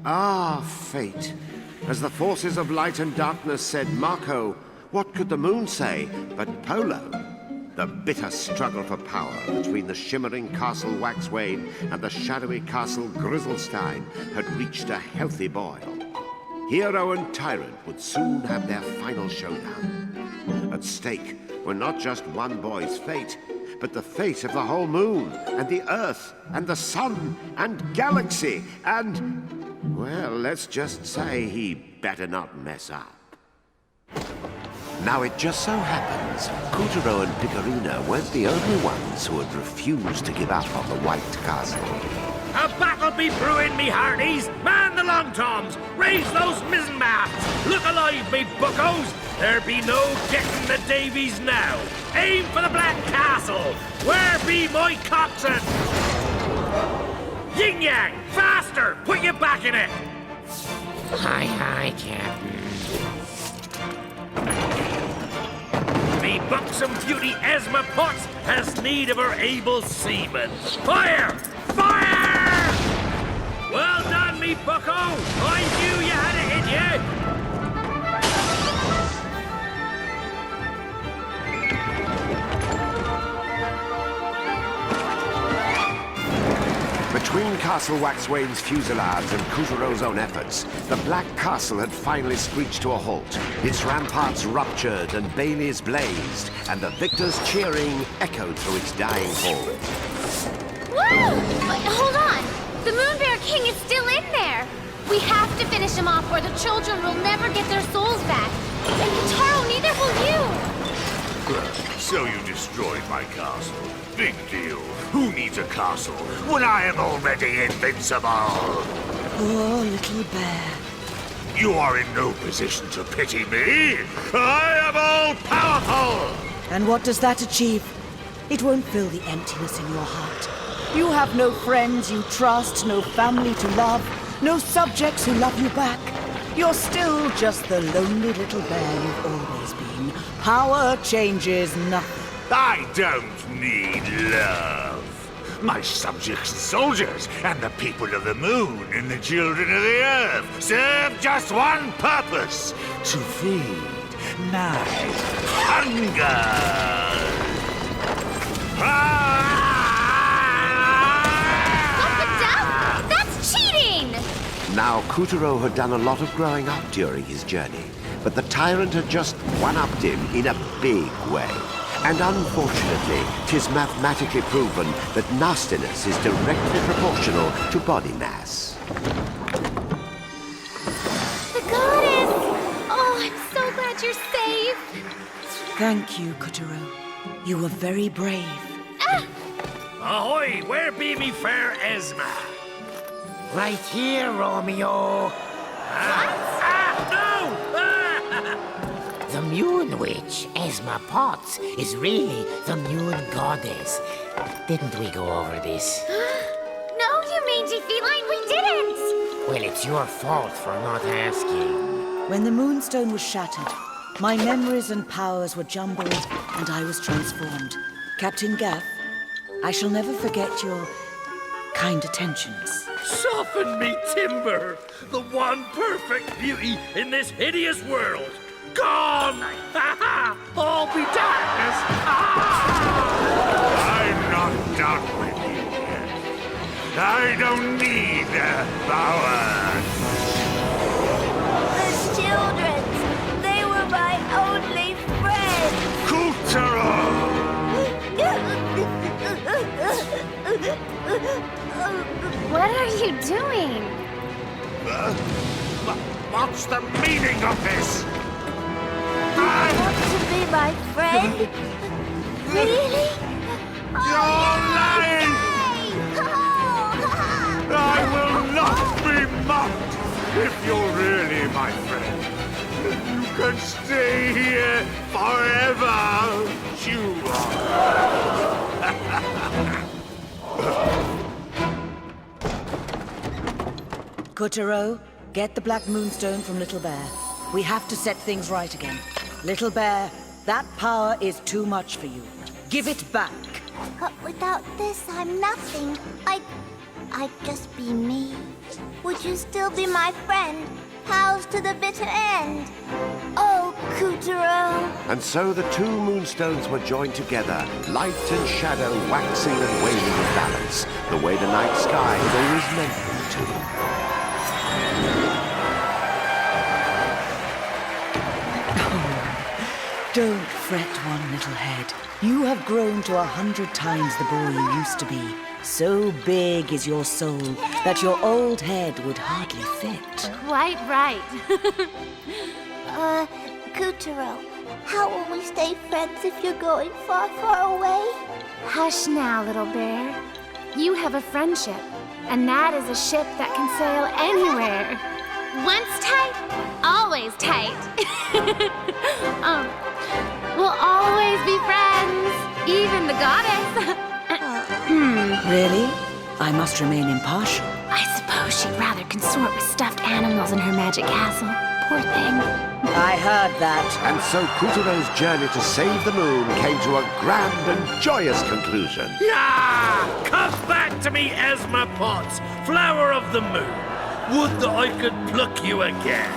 S1: Ah, fate. As the forces of light and darkness said Marco, what could the moon say but Polo? The bitter struggle for power between the shimmering Castle Waxwade and the shadowy Castle Grizzlestein had reached a healthy boil. Hero and tyrant would soon have their final showdown. At stake were not just one boy's fate, but the fate of the whole moon, and the Earth, and the sun, and galaxy, and... well, let's just say he better not mess up. Now, it just so happens, Kotaro and Picarina weren't the only ones who had refused to give up on the White Castle.
S8: A battle be brewing, me hearties! Man the long toms! Raise those mizzen masts! Look alive, me buckos! There be no getting the Davies now! Aim for the Black Castle! Where be my coxswain? Yin Yang! Faster! Put your back in it!
S4: Aye, Captain.
S8: Me buxom beauty Esma Potts has need of her able seamen. Fire! Fire! Well done, me bucko! I knew you had it in you!
S1: Between Castle Waxwane's fusillades and Kotaro's own efforts, the Black Castle had finally screeched to a halt. Its ramparts ruptured and baileys blazed, and the victors' cheering echoed through its dying halls.
S5: Whoa! Hold on! The Moon Bear King is still in there! We have to finish him off or the children will never get their souls back. And Taro, neither will you!
S2: So you destroyed my castle. Big deal. Who needs a castle when I am already invincible?
S16: Poor little bear.
S2: You are in no position to pity me. I am all-powerful!
S16: And what does that achieve? It won't fill the emptiness in your heart. You have no friends you trust, no family to love, no subjects who love you back. You're still just the lonely little bear you've always been. Power changes nothing.
S2: I don't need love. My subjects and soldiers, and the people of the moon and the children of the earth, serve just one purpose: to feed my hunger.
S5: That's cheating!
S1: Now, Kotaro had done a lot of growing up during his journey, but the tyrant had just one-upped him in a big way. And unfortunately, 'tis mathematically proven that nastiness is directly proportional to body mass.
S5: The goddess! Oh, I'm so glad you're safe!
S16: Thank you, Kotaro. You were very brave.
S8: Ahoy! Where be me fair Esma?
S4: Right here, Romeo. The Moon Witch, Esma Potts, is really the Moon Goddess. Didn't we go over this?
S5: No, you mangy feline, we didn't!
S4: Well, it's your fault for not asking.
S16: When the Moonstone was shattered, my memories and powers were jumbled, and I was transformed. Captain Gaff, I shall never forget your kind attentions.
S8: Soften me, Timber, the one perfect beauty in this hideous world. Gone! All be darkness!
S2: I'm not done with you yet. I don't need their power.
S9: The children, they were my only friends.
S5: What are you doing?
S2: What's the meaning of this?
S9: Want to be my friend? Really?
S2: You're lying! I will not be mocked if you're really my friend. You can stay here forever. You
S16: Kotaro, get the Black Moonstone from Little Bear. We have to set things right again. Little Bear, that power is too much for you. Give it back.
S9: But without this, I'm nothing. I'd just be me. Would you still be my friend? Pals to the bitter end? Oh, Kotaro.
S1: And so the two moonstones were joined together, light and shadow waxing and waning in balance, the way the night sky had always meant them to.
S16: Don't fret, one little head. You have grown to 100 times the boy you used to be. So big is your soul that your old head would hardly fit.
S5: Quite right.
S9: Kotaro, how will we stay friends if you're going far, far away?
S5: Hush now, little bear. You have a friendship, and that is a ship that can sail anywhere. Once tight, always tight. We'll always be friends, even the goddess.
S16: Really? I must remain impartial.
S5: I suppose she'd rather consort with stuffed animals in her magic castle. Poor thing.
S16: I heard that.
S1: And so Kotaro's journey to save the moon came to a grand and joyous conclusion.
S8: Yeah! Come back to me, Esma Potts, flower of the moon. Would that I could pluck you again.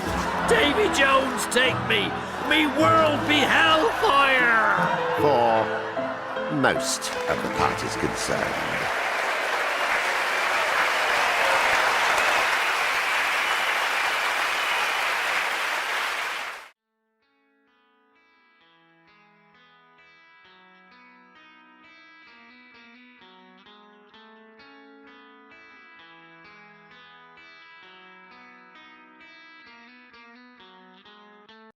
S8: Davy Jones, take me. Me world be hellfire.
S1: For most of the parties concerned.